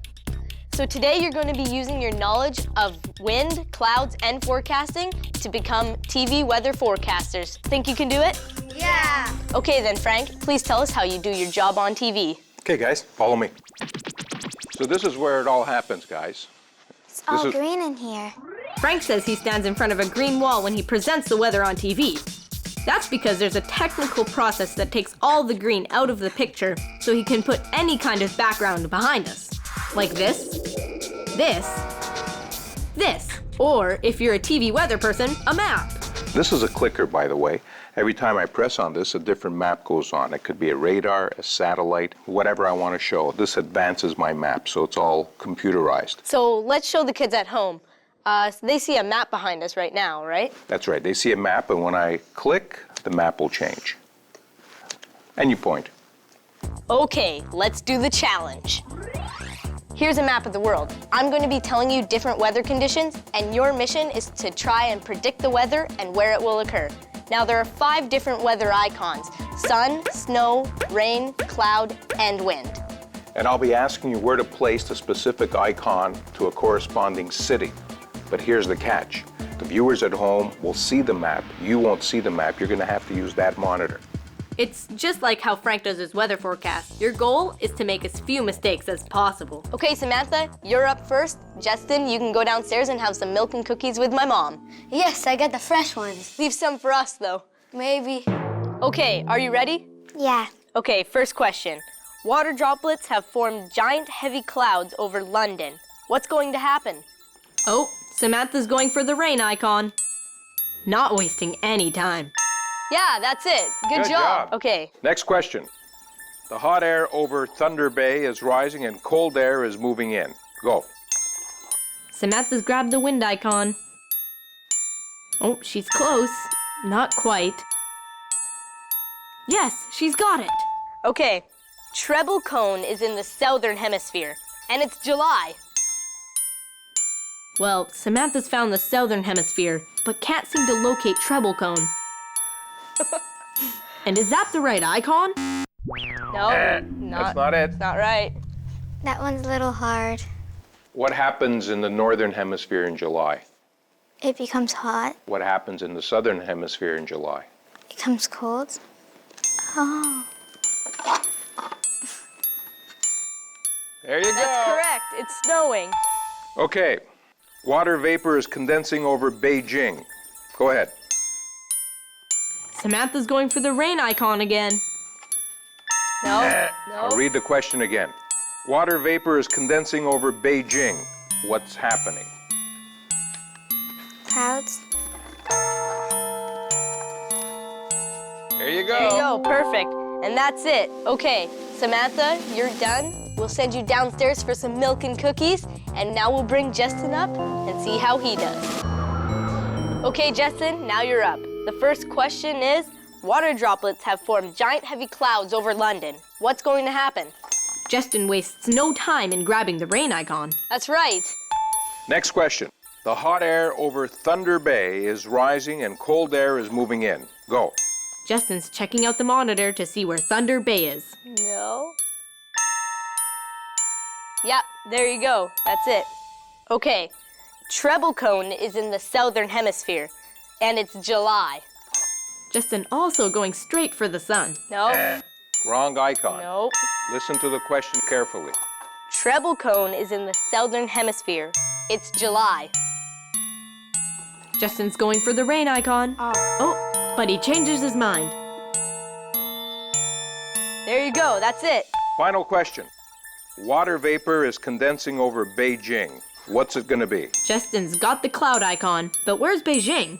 So today, you're going to be using your knowledge of wind, clouds, and forecasting to become TV weather forecasters. Think you can do it?
Yeah.
Okay then, Frank, please tell us how you do your job on TV.
Okay, guys, follow me. So this is where it all happens, guys.
It's all green in here.
Frank says he stands in front of a green wall when he presents the weather on TV. That's because there's a technical process that takes all the green out of the picture so he can put any kind of background behind us. Like this, or if you're a TV weather person, a map.
This is a clicker, by the way. Every time I press on this, a different map goes on. It could be a radar, a satellite, whatever I want to show. This advances my map, so it's all computerized.
So let's show the kids at home. They see a map behind us right now, right?
That's right. They see a map, and when I click, the map will change. And you point.
Okay, let's do the challenge. Here's a map of the world. I'm going to be telling you different weather conditions, and your mission is to try and predict the weather and where it will occur. Now, there are 5 different weather icons: sun, snow, rain, cloud, and wind.
And I'll be asking you where to place the specific icon to a corresponding city. But here's the catch. The viewers at home will see the map. You won't see the map. You're going to have to use that monitor.
It's just like how Frank does his weather forecast. Your goal is to make as few mistakes as possible.
Okay, Samantha, you're up first. Justin, you can go downstairs and have some milk and cookies with my mom.
Yes, I got the fresh ones.
Leave some for us, though.
Maybe.
Okay, are you ready?
Yeah.
Okay, first question. Water droplets have formed giant heavy clouds over London. What's going to happen?
Oh, Samantha's going for the rain icon. Not wasting any time.
Yeah, that's it. Good job. Okay.
Next question. The hot air over Thunder Bay is rising and cold air is moving in. Go.
Samantha's grabbed the wind icon. Oh, she's close. Not quite. Yes, she's got it.
Okay. Treble Cone is in the southern hemisphere, and it's July.
Well, Samantha's found the southern hemisphere, but can't seem to locate Treble Cone. And is that the right icon?
No,
that's not it.
Not right.
That one's a little hard.
What happens in the northern hemisphere in July?
It becomes hot.
What happens in the southern hemisphere in July?
It becomes cold. Oh.
There you go.
That's correct. It's snowing.
Okay. Water vapor is condensing over Beijing. Go ahead.
Samantha's going for the rain icon again.
No.
I'll read the question again. Water vapor is condensing over Beijing. What's happening?
Clouds.
There you go.
There you go, perfect. And that's it. Okay, Samantha, you're done. We'll send you downstairs for some milk and cookies, and now we'll bring Justin up and see how he does. Okay, Justin, now you're up. The first question is, water droplets have formed giant heavy clouds over London. What's going to happen?
Justin wastes no time in grabbing the rain icon.
That's right.
Next question. The hot air over Thunder Bay is rising and cold air is moving in. Go.
Justin's checking out the monitor to see where Thunder Bay is.
No. Yep, there you go. That's it. Okay, Treble Cone is in the southern hemisphere, and it's July.
Justin also going straight for the sun.
No.
Wrong icon.
Nope.
Listen to the question carefully.
Treble Cone is in the southern hemisphere. It's July.
Justin's going for the rain icon. Oh, but he changes his mind.
There you go, that's it.
Final question. Water vapor is condensing over Beijing. What's it going to be?
Justin's got the cloud icon, but where's Beijing?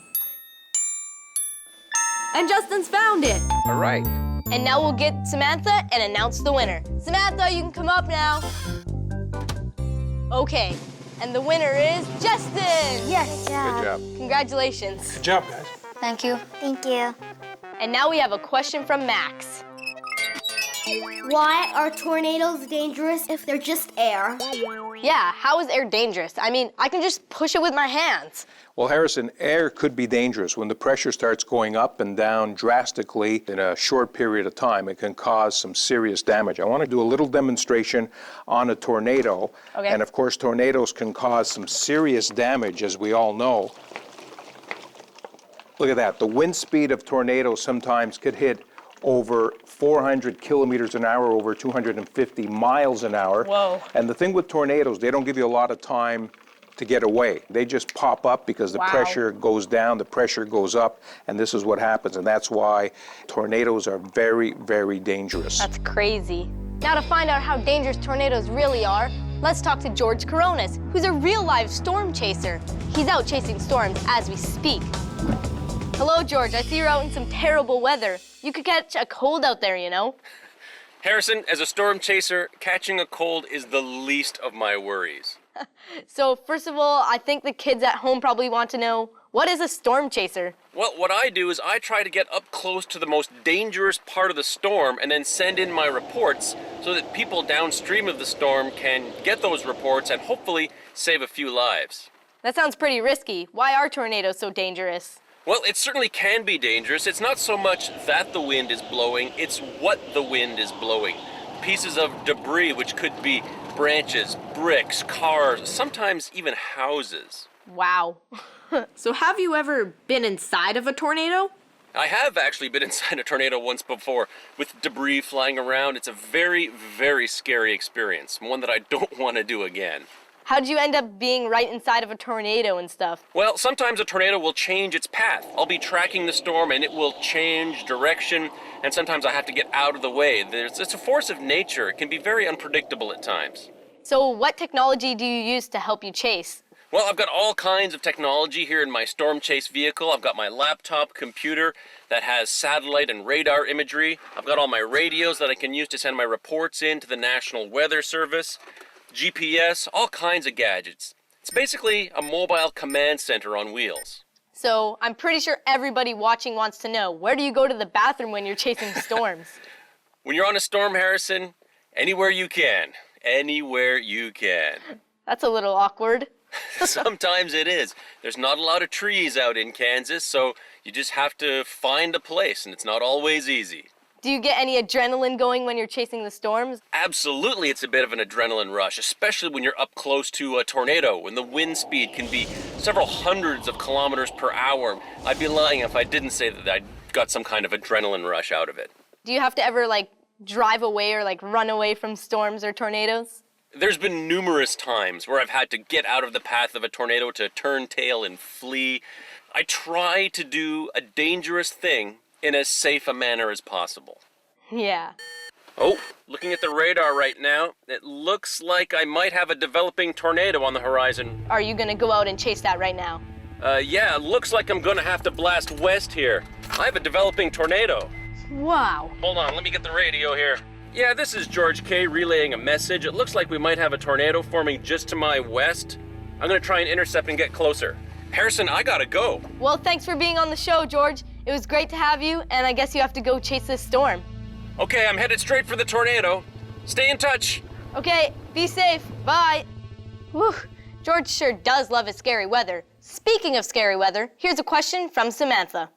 And Justin's found it.
All right.
And now we'll get Samantha and announce the winner. Samantha, you can come up now. Okay, and the winner is Justin.
Yes.
Good job.
Congratulations.
Good job, guys.
Thank you.
Thank you.
And now we have a question from Max.
Why are tornadoes dangerous if they're just air?
Yeah, how is air dangerous? I mean, I can just push it with my hands.
Well, Harrison, air could be dangerous. When the pressure starts going up and down drastically in a short period of time, it can cause some serious damage. I want to do a little demonstration on a tornado.
Okay.
And of course, tornadoes can cause some serious damage, as we all know. Look at that. The wind speed of tornadoes sometimes could hit over 400 kilometers an hour, over 250 miles an hour.
Whoa.
And the thing with tornadoes, they don't give you a lot of time to get away. They just pop up because the pressure goes down, the pressure goes up, and this is what happens. And that's why tornadoes are very, very dangerous.
That's crazy. Now to find out how dangerous tornadoes really are, let's talk to George Coronas, who's a real live storm chaser. He's out chasing storms as we speak. Hello, George. I see you're out in some terrible weather. You could catch a cold out there, you know?
Harrison, as a storm chaser, catching a cold is the least of my worries.
So first of all, I think the kids at home probably want to know, what is a storm chaser?
Well, what I do is I try to get up close to the most dangerous part of the storm and then send in my reports so that people downstream of the storm can get those reports and hopefully save a few lives.
That sounds pretty risky. Why are tornadoes so dangerous?
Well, it certainly can be dangerous. It's not so much that the wind is blowing, it's what the wind is blowing. Pieces of debris, which could be branches, bricks, cars, sometimes even houses.
Wow.
So have you ever been inside of a tornado?
I have actually been inside a tornado once before with debris flying around. It's a very, very scary experience, one that I don't want to do again.
How'd you end up being right inside of a tornado and stuff?
Well, sometimes a tornado will change its path. I'll be tracking the storm and it will change direction, and sometimes I have to get out of the way. It's a force of nature. It can be very unpredictable at times.
So what technology do you use to help you chase?
Well, I've got all kinds of technology here in my storm chase vehicle. I've got my laptop computer that has satellite and radar imagery. I've got all my radios that I can use to send my reports in to the National Weather Service. GPS, all kinds of gadgets. It's basically a mobile command center on wheels.
So I'm pretty sure everybody watching wants to know, where do you go to the bathroom when you're chasing storms?
When you're on a storm, Harrison, anywhere you can. Anywhere you can.
That's a little awkward.
Sometimes it is. There's not a lot of trees out in Kansas, so you just have to find a place, and it's not always easy.
Do you get any adrenaline going when you're chasing the storms?
Absolutely, it's a bit of an adrenaline rush, especially when you're up close to a tornado, when the wind speed can be several hundreds of kilometers per hour. I'd be lying if I didn't say that I got some kind of adrenaline rush out of it.
Do you have to ever, drive away or, run away from storms or tornadoes?
There's been numerous times where I've had to get out of the path of a tornado to turn tail and flee. I try to do a dangerous thing in as safe a manner as possible.
Yeah.
Oh, looking at the radar right now, it looks like I might have a developing tornado on the horizon.
Are you gonna go out and chase that right now?
Yeah, it looks like I'm gonna have to blast west here. I have a developing tornado.
Wow.
Hold on, let me get the radio here. Yeah, this is George K. relaying a message. It looks like we might have a tornado forming just to my west. I'm gonna try and intercept and get closer. Harrison, I gotta go.
Well, thanks for being on the show, George. It was great to have you, and I guess you have to go chase this storm.
Okay, I'm headed straight for the tornado. Stay in touch.
Okay, be safe. Bye. Whew. George sure does love his scary weather. Speaking of scary weather, here's a question from Samantha.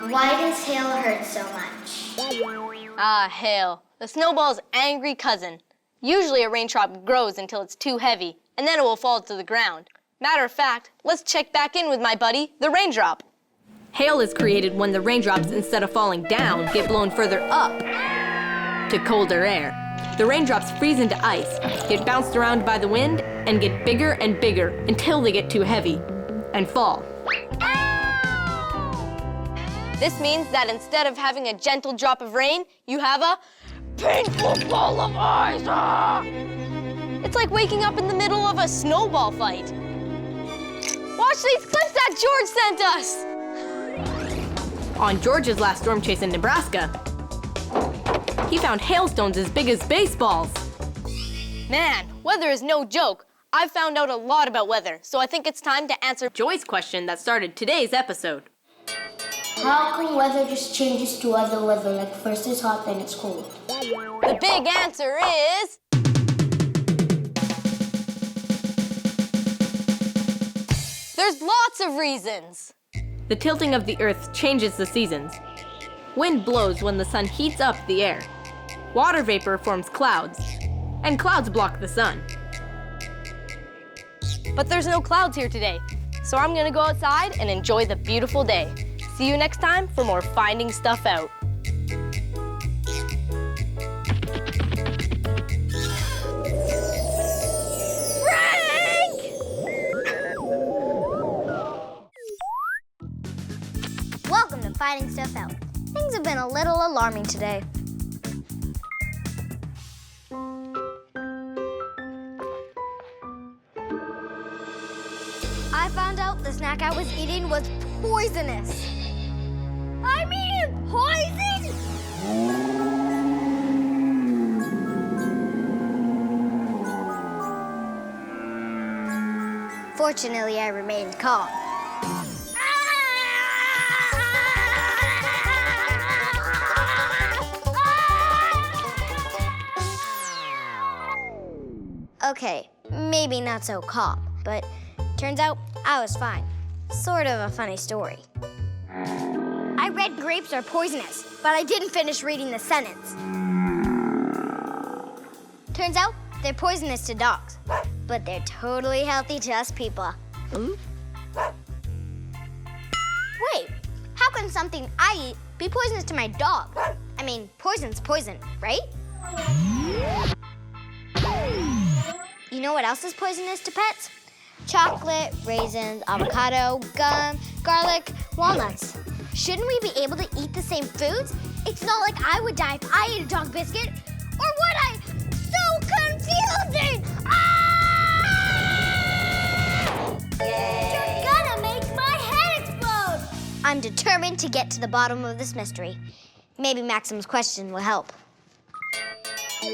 Why does hail hurt so much?
Ah, hail. The snowball's angry cousin. Usually a raindrop grows until it's too heavy, and then it will fall to the ground. Matter of fact, let's check back in with my buddy, the raindrop.
Hail is created when the raindrops, instead of falling down, get blown further up to colder air. The raindrops freeze into ice, get bounced around by the wind, and get bigger and bigger until they get too heavy and fall.
This means that instead of having a gentle drop of rain, you have a painful ball of ice. Ah! It's like waking up in the middle of a snowball fight. Watch these clips that George sent us.
On George's last storm chase in Nebraska, he found hailstones as big as baseballs.
Man, weather is no joke. I've found out a lot about weather, so I think it's time to answer
Joy's question that started today's episode.
How come weather just changes to other weather, like first it's hot, then it's cold?
The big answer is... there's lots of reasons.
The tilting of the earth changes the seasons. Wind blows when the sun heats up the air. Water vapor forms clouds, and clouds block the sun.
But there's no clouds here today, so I'm gonna go outside and enjoy the beautiful day. See you next time for more Finding Stuff Out. Frank!
Welcome to Finding Stuff Out. Things have been a little alarming today. I found out the snack I was eating was poisonous. I'm eating poison? Fortunately, I remained calm. Okay, maybe not so calm, but turns out I was fine. Sort of a funny story. I read grapes are poisonous, but I didn't finish reading the sentence. Turns out they're poisonous to dogs, but they're totally healthy to us people. Wait, how can something I eat be poisonous to my dog? I mean, poison's poison, right? You know what else is poisonous to pets? Chocolate, raisins, avocado, gum, garlic, walnuts. Shouldn't we be able to eat the same foods? It's not like I would die if I ate a dog biscuit. Or would I? So confusing! Ah! You're gonna make my head explode! I'm determined to get to the bottom of this mystery. Maybe Maxim's question will help.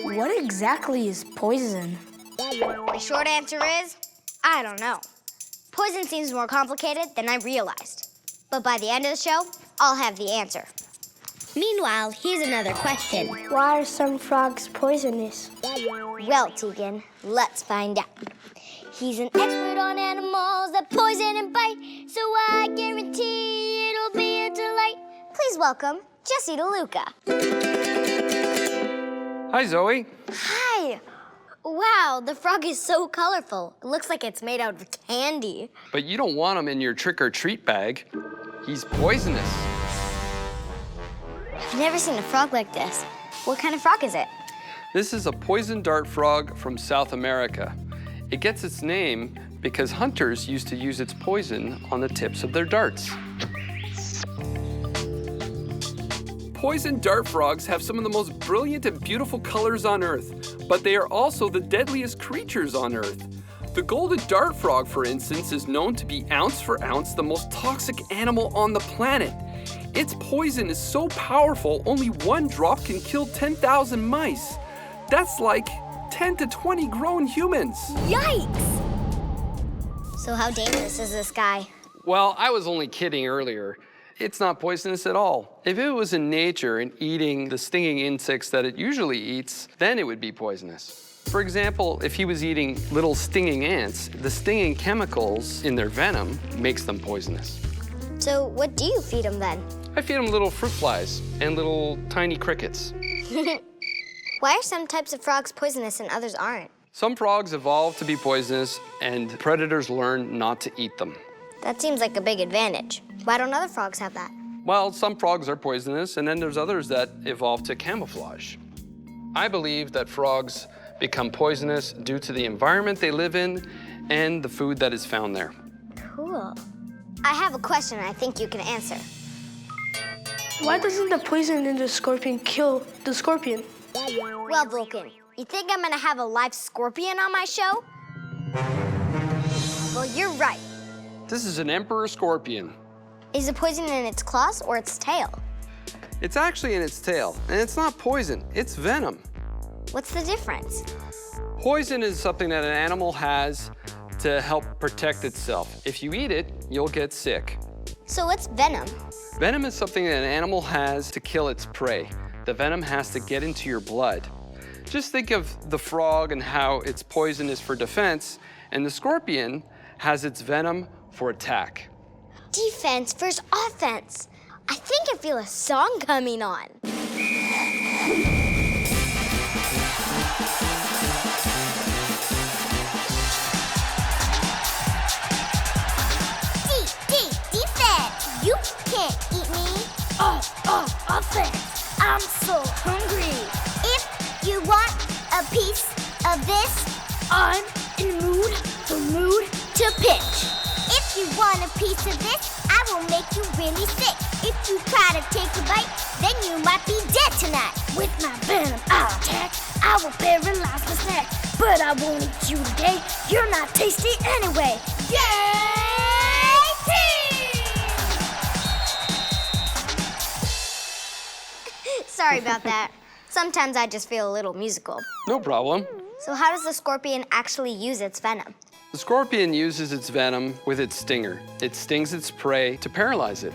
What exactly is poison?
The short answer is, I don't know. Poison seems more complicated than I realized. But by the end of the show, I'll have the answer. Meanwhile, here's another question.
Why are some frogs poisonous?
Well, Tegan, let's find out. He's an expert on animals that poison and bite, so I guarantee it'll be a delight. Please welcome Jesse DeLuca.
Hi, Zoe.
Hi. Wow, the frog is so colorful. It looks like it's made out of candy.
But you don't want him in your trick-or-treat bag. He's poisonous.
I've never seen a frog like this. What kind of frog is it?
This is a poison dart frog from South America. It gets its name because hunters used to use its poison on the tips of their darts. Poison dart frogs have some of the most brilliant and beautiful colors on Earth, but they are also the deadliest creatures on Earth. The golden dart frog, for instance, is known to be ounce for ounce the most toxic animal on the planet. Its poison is so powerful, only one drop can kill 10,000 mice. That's like 10 to 20 grown humans.
Yikes! So how dangerous is this guy?
Well, I was only kidding earlier. It's not poisonous at all. If it was in nature and eating the stinging insects that it usually eats, then it would be poisonous. For example, if he was eating little stinging ants, the stinging chemicals in their venom makes them poisonous.
So what do you feed him then?
I feed them little fruit flies and little tiny crickets.
Why are some types of frogs poisonous and others aren't?
Some frogs evolve to be poisonous and predators learn not to eat them.
That seems like a big advantage. Why don't other frogs have that?
Well, some frogs are poisonous, and then there's others that evolve to camouflage. I believe that frogs become poisonous due to the environment they live in and the food that is found there.
Cool. I have a question I think you can answer.
Why doesn't the poison in the scorpion kill the scorpion?
Well, Vulcan, you think I'm gonna have a live scorpion on my show? Well, you're right.
This is an emperor scorpion.
Is the poison in its claws or its tail?
It's actually in its tail, and it's not poison, it's venom.
What's the difference?
Poison is something that an animal has to help protect itself. If you eat it, you'll get sick.
So what's venom?
Venom is something that an animal has to kill its prey. The venom has to get into your blood. Just think of the frog and how its poison is for defense, and the scorpion has its venom for attack.
Defense versus offense. I think I feel a song coming on. Defense. You can't eat me. Offense. I'm so hungry. If you want a piece of this, I'm in the mood to pitch. If you want a piece of this, I will make you really sick. If you try to take a bite, then you might be dead tonight. With my venom, I'll attack. I will paralyze my snack. But I won't eat you today. You're not tasty anyway. Yay, team! Sorry about that. Sometimes I just feel a little musical.
No problem.
So how does the scorpion actually use its venom?
The scorpion uses its venom with its stinger. It stings its prey to paralyze it.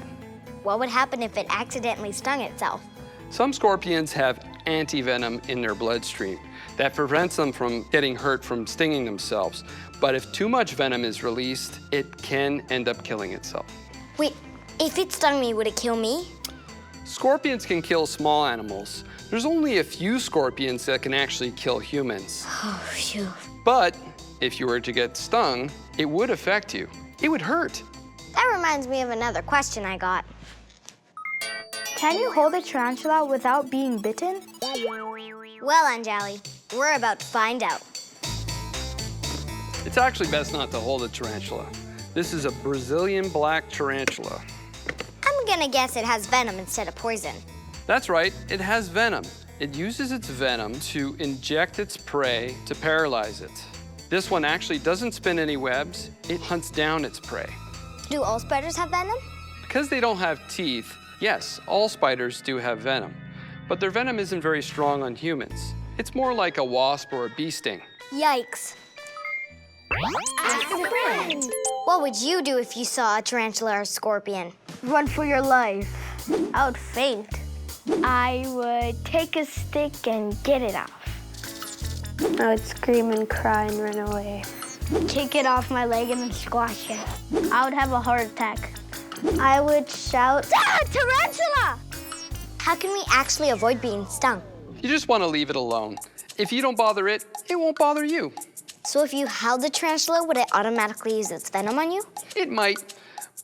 What would happen if it accidentally stung itself?
Some scorpions have anti-venom in their bloodstream that prevents them from getting hurt from stinging themselves. But if too much venom is released, it can end up killing itself.
Wait, if it stung me, would it kill me?
Scorpions can kill small animals. There's only a few scorpions that can actually kill humans.
Oh, phew.
But if you were to get stung, it would affect you. It would hurt.
That reminds me of another question I got.
Can you hold a tarantula without being bitten?
Well, Anjali, we're about to find out.
It's actually best not to hold a tarantula. This is a Brazilian black tarantula.
I'm gonna guess it has venom instead of poison.
That's right, it has venom. It uses its venom to inject its prey to paralyze it. This one actually doesn't spin any webs, it hunts down its prey.
Do all spiders have venom?
Because they don't have teeth, yes, all spiders do have venom. But their venom isn't very strong on humans. It's more like a wasp or a bee sting.
Yikes. Ask a friend. What would you do if you saw a tarantula or a scorpion?
Run for your life. I would faint. I would take a stick and get it off. I would scream and cry and run away. Take it off my leg and then squash it. I would have a heart attack. I would shout, "Ah, tarantula!"
How can we actually avoid being stung?
You just want to leave it alone. If you don't bother it, it won't bother you.
So if you held the tarantula, would it automatically use its venom on you?
It might,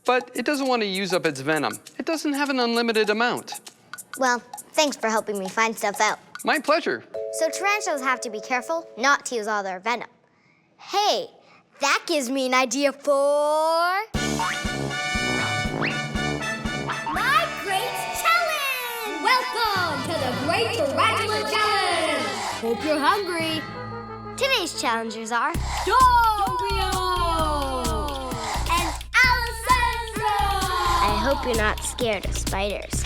but it doesn't want to use up its venom. It doesn't have an unlimited amount.
Well, thanks for helping me find stuff out.
My pleasure.
So tarantulas have to be careful not to use all their venom. Hey, that gives me an idea for...
My Great Challenge! Welcome to the Great Tarantula Challenge!
Hope you're hungry. Today's challengers are...
Dario! And Alessandra!
I hope you're not scared of spiders.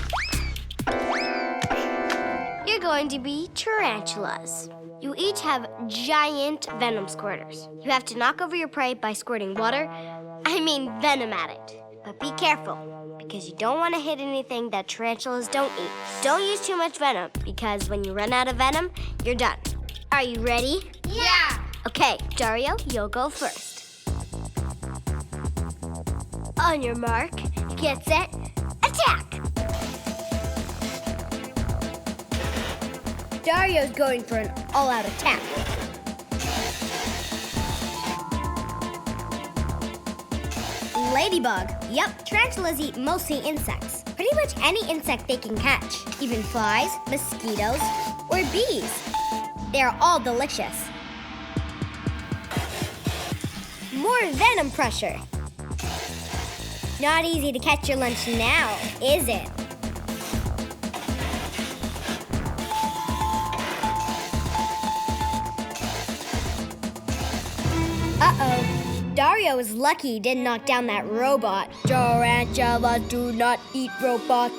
You're going to be tarantulas. You each have giant venom squirters. You have to knock over your prey by squirting venom at it. But be careful, because you don't want to hit anything that tarantulas don't eat. Don't use too much venom, because when you run out of venom, you're done. Are you ready?
Yeah!
Okay, Dario, you'll go first. On your mark, get set, attack! Dario's going for an all-out attack. Ladybug. Yep, tarantulas eat mostly insects. Pretty much any insect they can catch. Even flies, mosquitoes, or bees. They're all delicious. More venom pressure. Not easy to catch your lunch now, is it? Uh-oh. Dario is lucky he didn't knock down that robot. Tarantulas do not eat robots.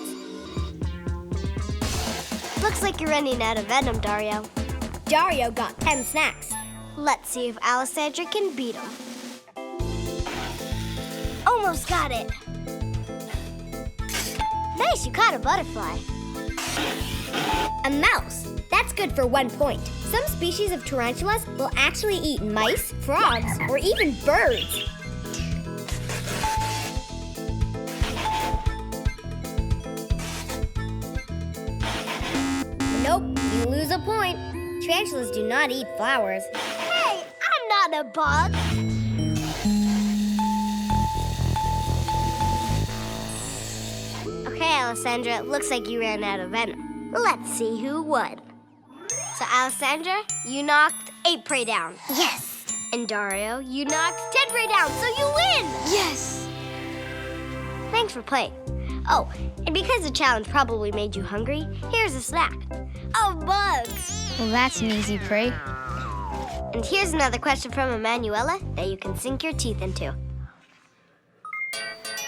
Looks like you're running out of venom, Dario. Dario got 10 snacks. Let's see if Alessandra can beat him. Almost got it. Nice, you caught a butterfly. A mouse. That's good for 1 point. Some species of tarantulas will actually eat mice, frogs, or even birds. Nope, you lose a point. Tarantulas do not eat flowers. Hey, I'm not a bug. Okay, Alessandra, it looks like you ran out of venom. Let's see who won. So, Alessandra, you knocked 8 prey down.
Yes.
And Dario, you knocked 10 prey down, so you win!
Yes.
Thanks for playing. Oh, and because the challenge probably made you hungry, here's a snack. Of bugs!
Well, that's an easy prey.
And here's another question from Emanuela that you can sink your teeth into.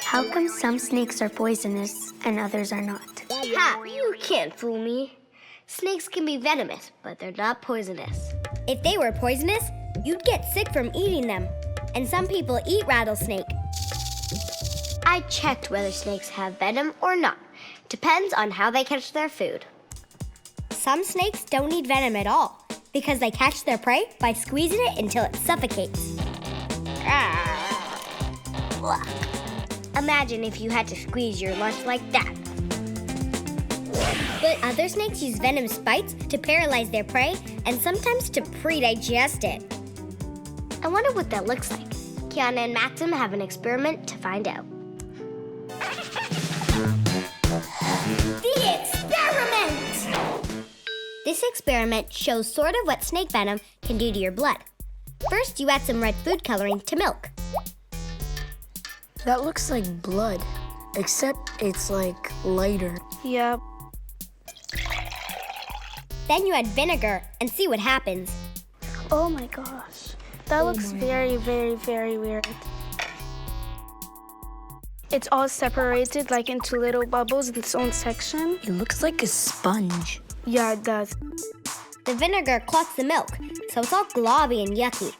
How come some snakes are poisonous and others are not?
Ha! You can't fool me. Snakes can be venomous, but they're not poisonous. If they were poisonous, you'd get sick from eating them. And some people eat rattlesnake. I checked whether snakes have venom or not. Depends on how they catch their food. Some snakes don't need venom at all because they catch their prey by squeezing it until it suffocates. Imagine if you had to squeeze your lunch like that. But other snakes use venomous bites to paralyze their prey and sometimes to pre-digest it. I wonder what that looks like. Kiana and Maxim have an experiment to find out. The experiment! This experiment shows sort of what snake venom can do to your blood. First, you add some red food coloring to milk.
That looks like blood, except it's like lighter.
Yep.
Then you add vinegar and see what happens.
Oh my gosh. That looks very, very, very weird. It's all separated like into little bubbles in its own section.
It looks like a sponge.
Yeah, it does.
The vinegar clots the milk, so it's all globby and yucky.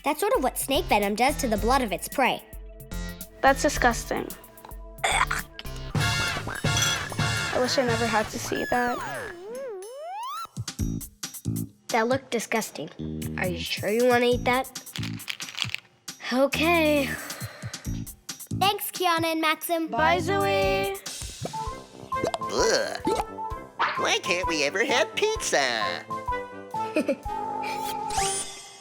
That's sort of what snake venom does to the blood of its prey.
That's disgusting. I wish I never had to see that.
That looked disgusting. Are you sure you want to eat that? Okay. Thanks, Kiana and Maxim.
Bye, Zoe.
Ugh. Why can't we ever have pizza?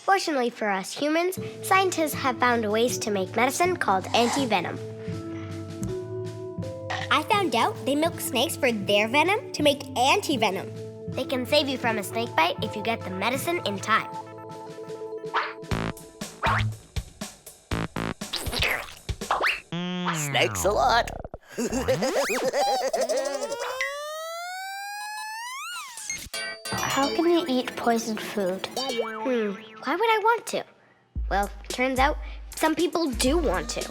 Fortunately for us humans, scientists have found ways to make medicine called anti-venom. I found out they milk snakes for their venom to make anti-venom.
They can save you from a snake bite if you get the medicine in time.
Snakes a lot.
How can you eat poisoned food?
Why would I want to? Well, turns out some people do want to.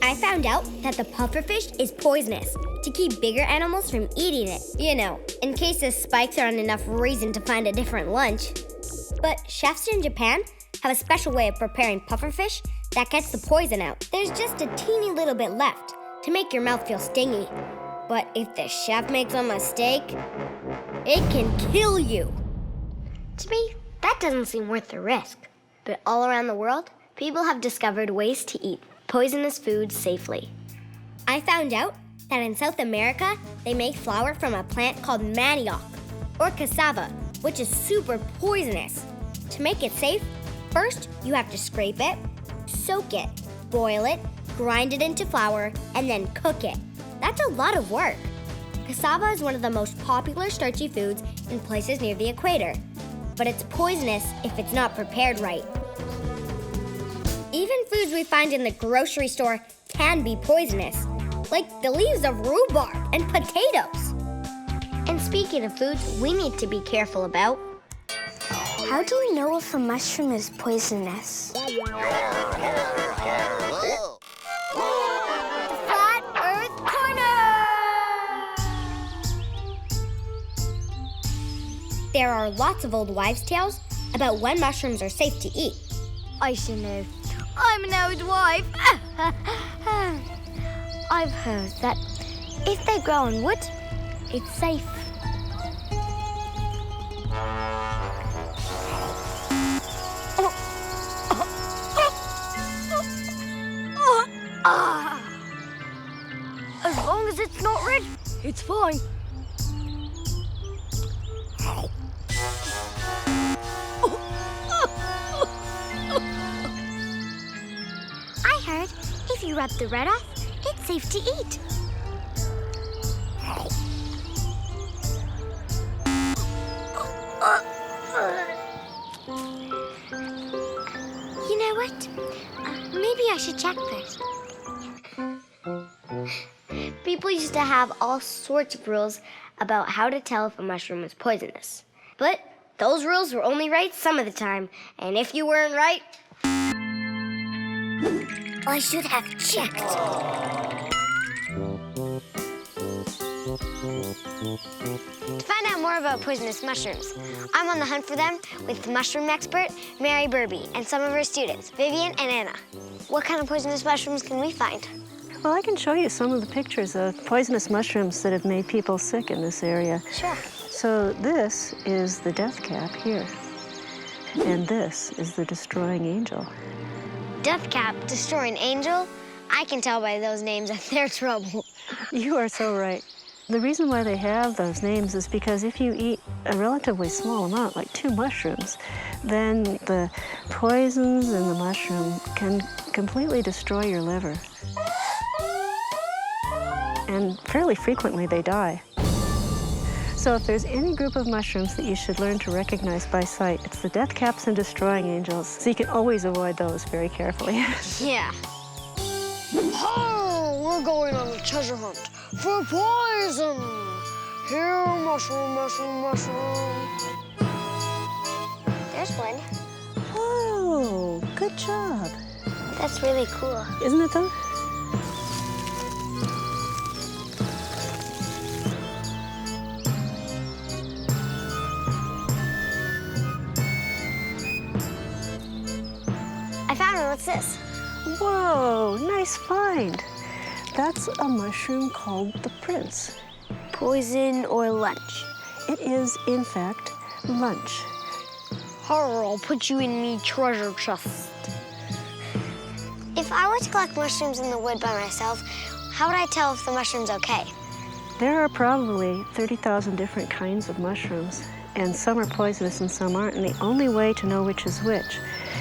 I found out that the pufferfish is poisonous to keep bigger animals from eating it. You know, in case the spikes aren't enough reason to find a different lunch. But chefs in Japan have a special way of preparing pufferfish that gets the poison out. There's just a teeny little bit left to make your mouth feel stingy. But if the chef makes a mistake, it can kill you. To me, that doesn't seem worth the risk. But all around the world, people have discovered ways to eat poisonous foods safely. I found out that in South America, they make flour from a plant called manioc, or cassava, which is super poisonous. To make it safe, first you have to scrape it, soak it, boil it, grind it into flour, and then cook it. That's a lot of work. Cassava is one of the most popular starchy foods in places near the equator, but it's poisonous if it's not prepared right. Even foods we find in the grocery store can be poisonous, like the leaves of rhubarb and potatoes. And speaking of foods we need to be careful about,
How do we know if a mushroom is poisonous?
Flat Earth Corner! There are lots of old wives' tales about when mushrooms are safe to eat.
I should know.
I'm an old wife.
I've heard that if they grow on wood, it's safe.
As long as it's not red, it's fine. I heard if you rub the red off, it's safe to eat. You know what? Maybe I should check first. People used to have all sorts of rules about how to tell if a mushroom was poisonous. But those rules were only right some of the time. And if you weren't right, I should have checked. To find out more about poisonous mushrooms, I'm on the hunt for them with mushroom expert Mary Burby and some of her students, Vivian and Anna. What kind of poisonous mushrooms can we find?
Well, I can show you some of the pictures of poisonous mushrooms that have made people sick in this area.
Sure.
So this is the death cap here, and this is the destroying angel.
Death cap, destroying angel? I can tell by those names that they're trouble.
You are so right. The reason why they have those names is because if you eat a relatively small amount, like 2 mushrooms, then the poisons in the mushroom can completely destroy your liver. And fairly frequently they die. So if there's any group of mushrooms that you should learn to recognize by sight, it's the death caps and destroying angels. So you can always avoid those very carefully.
Yeah.
Oh, we're going on a treasure hunt for poison. Here, mushroom, mushroom, mushroom.
There's one.
Oh, good job.
That's really cool.
Isn't it though?
I found one. What's this?
Whoa, nice find. That's a mushroom called the prince.
Poison or lunch?
It is, in fact, lunch.
I'll put you in me treasure chest.
If I were to collect mushrooms in the wood by myself, how would I tell if the mushroom's okay?
There are probably 30,000 different kinds of mushrooms, and some are poisonous and some aren't, and the only way to know which is which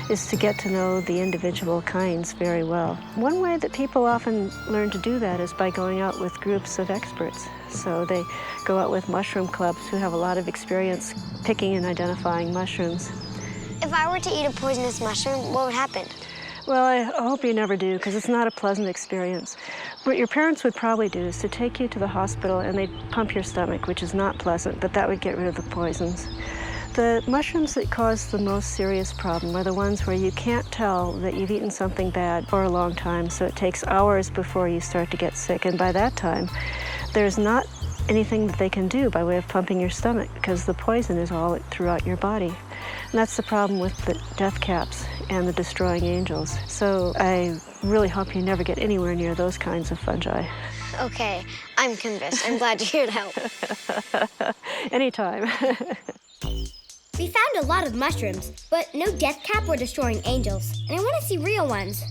is to get to know the individual kinds very well. One way that people often learn to do that is by going out with groups of experts. So they go out with mushroom clubs who have a lot of experience picking and identifying mushrooms.
If I were to eat a poisonous mushroom, what would happen?
Well, I hope you never do, because it's not a pleasant experience. What your parents would probably do is to take you to the hospital and they'd pump your stomach, which is not pleasant, but that would get rid of the poisons. The mushrooms that cause the most serious problem are the ones where you can't tell that you've eaten something bad for a long time, so it takes hours before you start to get sick. And by that time, there's not anything that they can do by way of pumping your stomach because the poison is all throughout your body. And that's the problem with the death caps and the destroying angels. So I really hope you never get anywhere near those kinds of fungi.
Okay, I'm convinced. I'm glad you're here to help.
Anytime.
We found a lot of mushrooms, but no death cap or destroying angels, and I want to see real ones.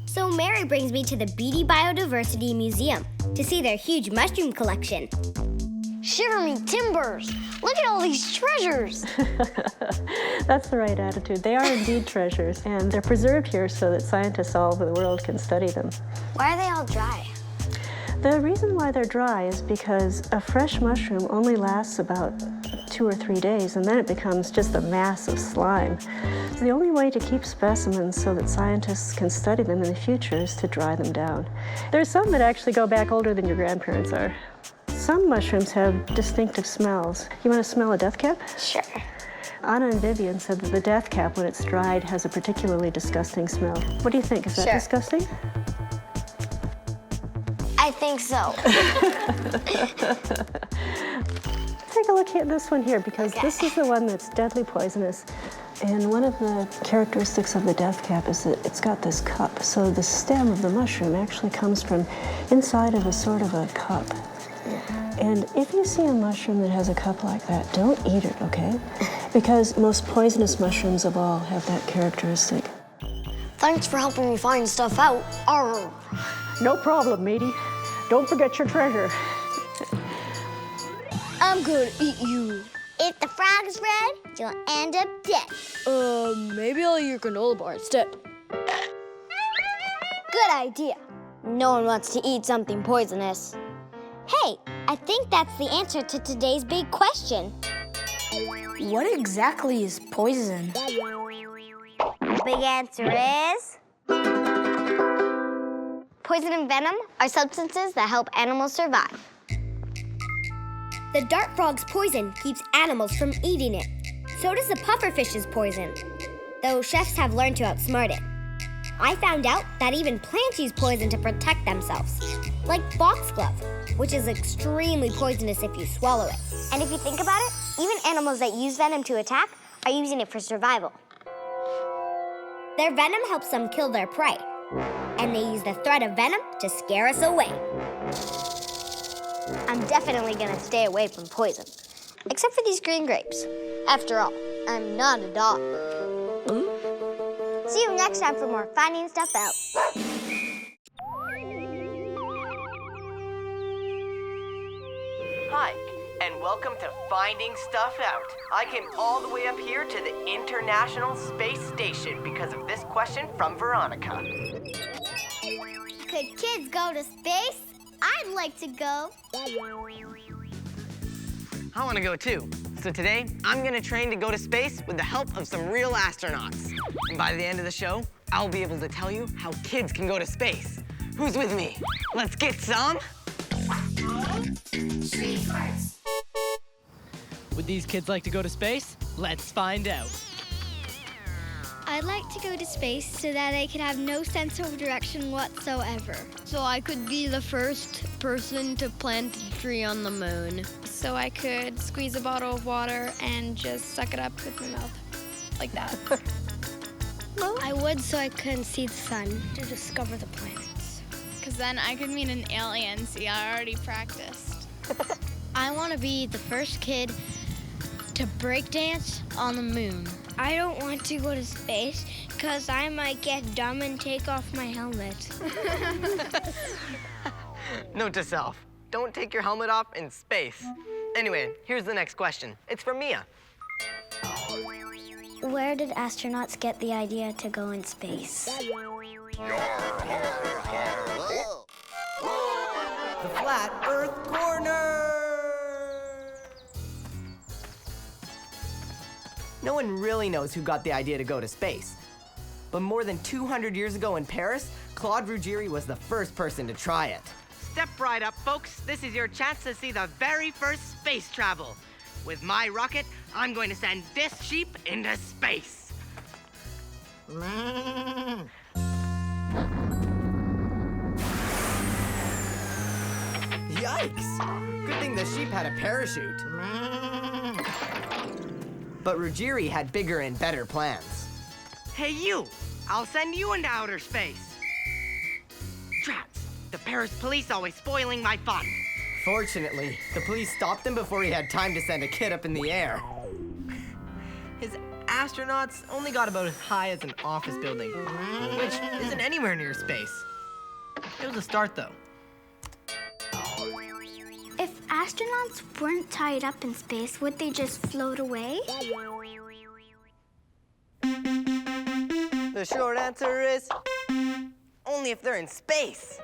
So Mary brings me to the Beatty Biodiversity Museum to see their huge mushroom collection.
Shiver me timbers! Look at all these treasures!
That's the right attitude. They are indeed treasures, and they're preserved here so that scientists all over the world can study them.
Why are they all dry?
The reason why they're dry is because a fresh mushroom only lasts about 2 or 3 days, and then it becomes just a mass of slime. So the only way to keep specimens so that scientists can study them in the future is to dry them down. There's some that actually go back older than your grandparents are. Some mushrooms have distinctive smells. You want to smell a death cap?
Sure.
Anna and Vivian said that the death cap, when it's dried, has a particularly disgusting smell. What do you think? Is that disgusting?
I think so.
Take a look at this one here, because this is the one that's deadly poisonous. And one of the characteristics of the death cap is that it's got this cup. So the stem of the mushroom actually comes from inside of a sort of a cup. And if you see a mushroom that has a cup like that, don't eat it, okay? Because most poisonous mushrooms of all have that characteristic.
Thanks for helping me find stuff out. Arr.
No problem, matey. Don't forget your treasure.
I'm gonna eat you.
If the frog is red, you'll end up dead.
Maybe I'll eat your granola bar instead. Good idea. No one wants to eat something poisonous.
Hey, I think that's the answer to today's big question.
What exactly is poison?
Big answer is...
Poison and venom are substances that help animals survive.
The dart frog's poison keeps animals from eating it. So does the pufferfish's poison, though chefs have learned to outsmart it. I found out that even plants use poison to protect themselves, like foxglove, which is extremely poisonous if you swallow it.
And if you think about it, even animals that use venom to attack are using it for survival.
Their venom helps them kill their prey, and they use the threat of venom to scare us away.
I'm definitely gonna stay away from poison, except for these green grapes. After all, I'm not a dog. See you next time for more Finding Stuff Out.
Hi, and welcome to Finding Stuff Out. I came all the way up here to the International Space Station because of this question from Veronica.
Could kids go to space? I'd like to go.
I want to go too. So today, I'm gonna train to go to space with the help of some real astronauts. And by the end of the show, I'll be able to tell you how kids can go to space. Who's with me? Let's get some.
Would these kids like to go to space? Let's find out.
I'd like to go to space so that I could have no sense of direction whatsoever. So I could be the first person to plant a tree on the moon. So I could squeeze a bottle of water and just suck it up with my mouth. Like that. I would so I couldn't see the sun to discover the planets. Because then I could meet an alien. See, I already practiced. I want to be the first kid to breakdance on the moon. I don't want to go to space because I might get dumb and take off my helmet.
Note to self, don't take your helmet off in space. Anyway, here's the next question. It's from Mia.
Where did astronauts get the idea to go in space?
The Flat Earth Corner! No one really knows who got the idea to go to space. But more than 200 years ago in Paris, Claude Ruggieri was the first person to try it.
Step right up, folks. This is your chance to see the very first space travel. With my rocket, I'm going to send this sheep into space.
Yikes! Good thing the sheep had a parachute. But Ruggieri had bigger and better plans.
Hey, you! I'll send you into outer space. Drats! The Paris police always spoiling my fun.
Fortunately, the police stopped him before he had time to send a kid up in the air. His astronauts only got about as high as an office building, which isn't anywhere near space. It was a start, though.
If astronauts weren't tied up in space, would they just float away?
The short answer is only if they're in space.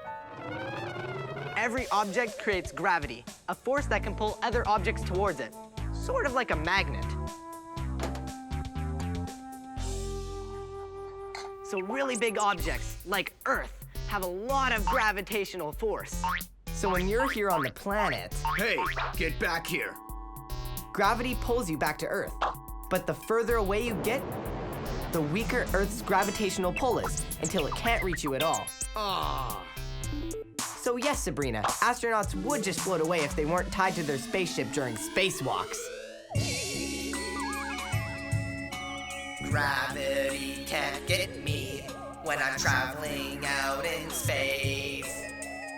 Every object creates gravity, a force that can pull other objects towards it, sort of like a magnet. So really big objects, like Earth, have a lot of gravitational force. So when you're here on the planet...
Hey, get back here.
Gravity pulls you back to Earth. But the further away you get, the weaker Earth's gravitational pull is, until it can't reach you at all. So yes, Sabrina, astronauts would just float away if they weren't tied to their spaceship during spacewalks.
Gravity can't get me when I'm traveling out in space.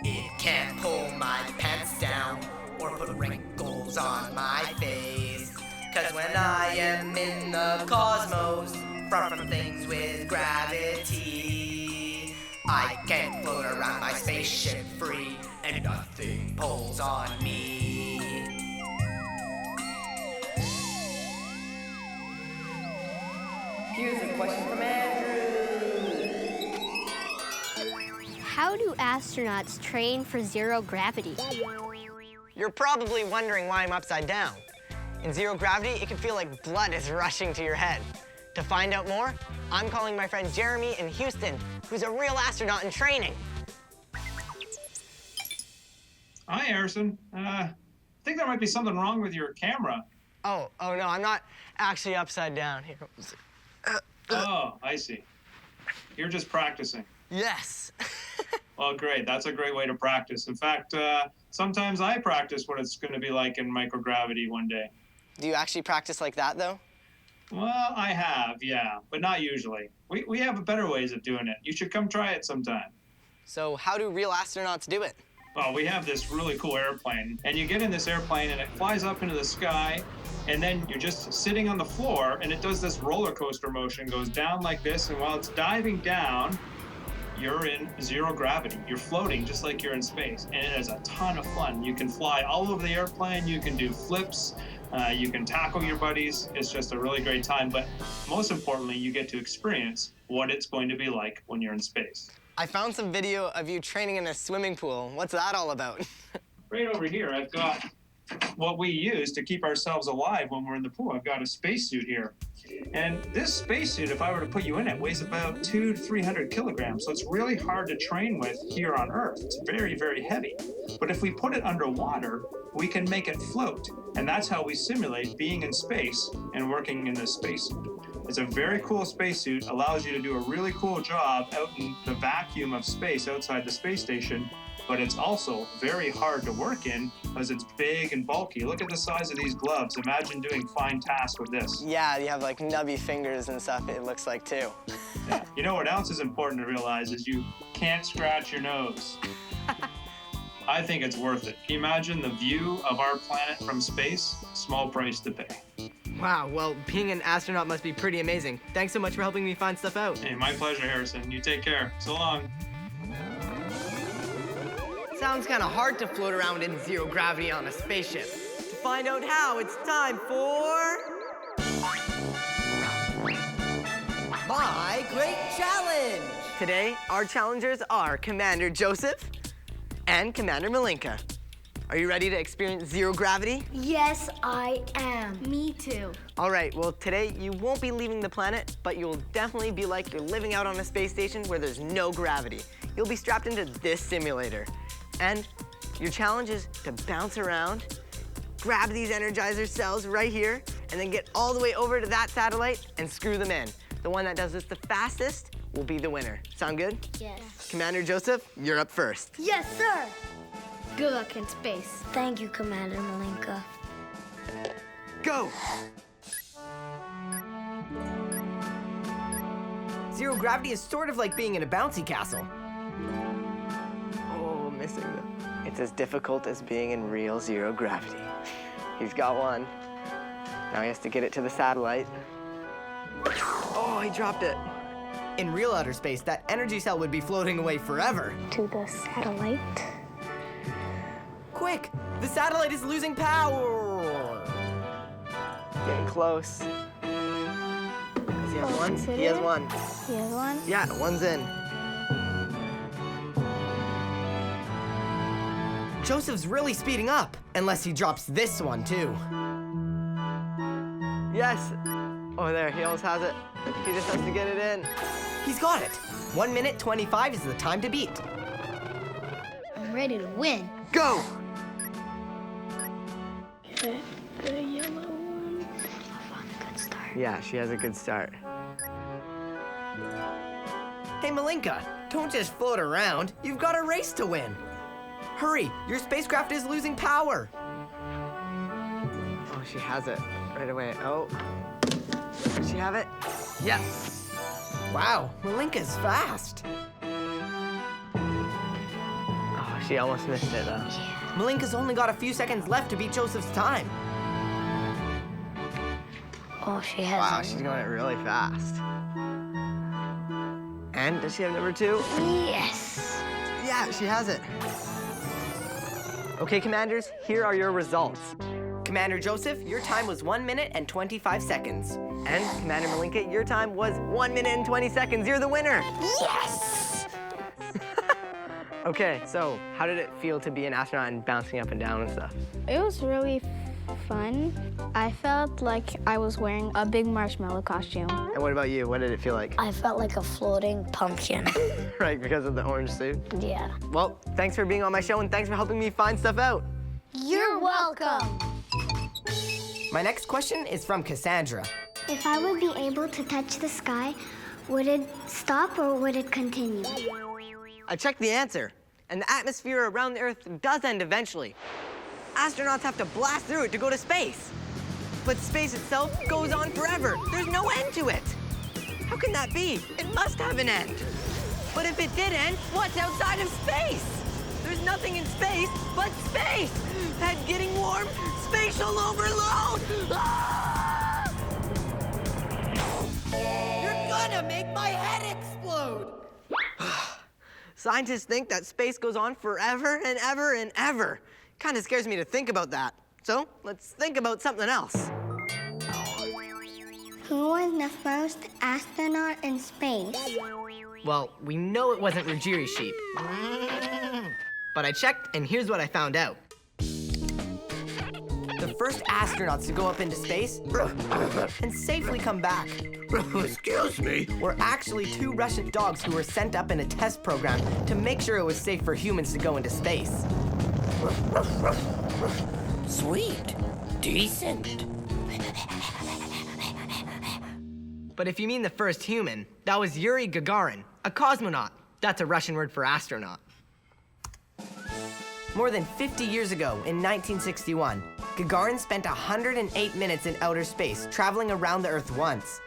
It can't pull my pants down or put wrinkles on my face. 'Cause when I am in the cosmos, far from things with gravity, I can float around my spaceship free and nothing pulls on me.
Here's a question from Andrew.
How do astronauts train for zero gravity?
You're probably wondering why I'm upside down. In zero gravity, it can feel like blood is rushing to your head. To find out more, I'm calling my friend Jeremy in Houston, who's a real astronaut in training.
Hi, Harrison. I think there might be something wrong with your camera.
Oh no, I'm not actually upside down here.
Oh, I see. You're just practicing.
Yes.
Well, great. That's a great way to practice. In fact, sometimes I practice what it's going to be like in microgravity one day.
Do you actually practice like that, though?
Well, I have, yeah, but not usually. We have better ways of doing it. You should come try it sometime.
So how do real astronauts do it?
Well, we have this really cool airplane, and you get in this airplane and it flies up into the sky, and then you're just sitting on the floor, and it does this roller coaster motion, goes down like this, and while it's diving down, you're in zero gravity. You're floating just like you're in space, and it is a ton of fun. You can fly all over the airplane, you can do flips, you can tackle your buddies. It's just a really great time, but most importantly, you get to experience what it's going to be like when you're in space.
I found some video of you training in a swimming pool. What's that all about?
Right over here, I've got what we use to keep ourselves alive when we're in the pool. I've got a spacesuit here. And this spacesuit, if I were to put you in it, weighs about 200 to 300 kilograms. So it's really hard to train with here on Earth. It's very, very heavy. But if we put it underwater, we can make it float. And that's how we simulate being in space and working in this spacesuit. It's a very cool spacesuit, allows you to do a really cool job out in the vacuum of space outside the space station, but it's also very hard to work in because it's big and bulky. Look at the size of these gloves. Imagine doing fine tasks with this.
Yeah, you have like nubby fingers and stuff, it looks like too.
Yeah. You know what else is important to realize is you can't scratch your nose. I think it's worth it. Can you imagine the view of our planet from space? Small price to pay.
Wow, well, being an astronaut must be pretty amazing. Thanks so much for helping me find stuff out.
Hey, my pleasure, Harrison. You take care. So long.
Sounds kind of hard to float around in zero gravity on a spaceship. To find out how, it's time for... my great challenge. Today, our challengers are Commander Joseph and Commander Malinka. Are you ready to experience zero gravity?
Yes, I am.
Me too.
All right, well, today you won't be leaving the planet, but you'll definitely be like you're living out on a space station where there's no gravity. You'll be strapped into this simulator. And your challenge is to bounce around, grab these Energizer cells right here, and then get all the way over to that satellite and screw them in. The one that does this the fastest will be the winner. Sound good?
Yes.
Commander Joseph, you're up first.
Yes, sir. Good luck in space.
Thank you, Commander Malinka.
Go! Zero gravity is sort of like being in a bouncy castle. Oh, missing them. It's as difficult as being in real zero gravity. He's got one. Now he has to get it to the satellite. Oh, he dropped it. In real outer space, that energy cell would be floating away forever.
To the satellite.
Quick! The satellite is losing power! Getting close. Does he have one? He has one.
He has one?
Yeah, one's in. Joseph's really speeding up, unless he drops this one, too. Yes! Oh, there, he almost has it. He just has to get it in. He's got it! 1 minute 25 is the time to beat.
I'm ready to win.
Go!
The yellow one. Off on a good start.
Yeah, she has a good start. Hey, Malinka, don't just float around. You've got a race to win. Hurry, your spacecraft is losing power. Oh, she has it right away. Oh, does she have it? Yes. Wow, Malinka's fast. Oh, she almost missed it, though. Yeah. Malinka's only got a few seconds left to beat Joseph's time.
Oh, she has.
Wow, she's going it really fast. And does she have number 2?
Yes.
Yeah, she has it. Okay, Commanders, here are your results. Commander Joseph, your time was 1 minute and 25 seconds. And Commander Malinka, your time was 1 minute and 20 seconds. You're the winner.
Yes!
Okay, so how did it feel to be an astronaut and bouncing up and down and stuff?
It was really fun. I felt like I was wearing a big marshmallow costume.
And what about you? What did it feel like?
I felt like a floating pumpkin.
Right, because of the orange suit?
Yeah.
Well, thanks for being on my show and thanks for helping me find stuff out.
You're welcome.
My next question is from Cassandra.
If I would be able to touch the sky, would it stop or would it continue?
I checked the answer, and the atmosphere around the Earth does end eventually. Astronauts have to blast through it to go to space. But space itself goes on forever. There's no end to it. How can that be? It must have an end. But if it did end, what's outside of space? There's nothing in space but space. Head getting warm, spatial overload. Ah! You're gonna make my head explode. Scientists think that space goes on forever and ever and ever. Kind of scares me to think about that. So let's think about something else.
Who was the first astronaut in space?
Well, we know it wasn't Ruggieri sheep. But I checked, and here's what I found out. The first astronauts to go up into space and safely come back.
Excuse me?
Were actually 2 Russian dogs who were sent up in a test program to make sure it was safe for humans to go into space.
Sweet. Decent.
But if you mean the first human, that was Yuri Gagarin, a cosmonaut. That's a Russian word for astronaut. More than 50 years ago, in 1961, Gagarin spent 108 minutes in outer space, traveling around the Earth once.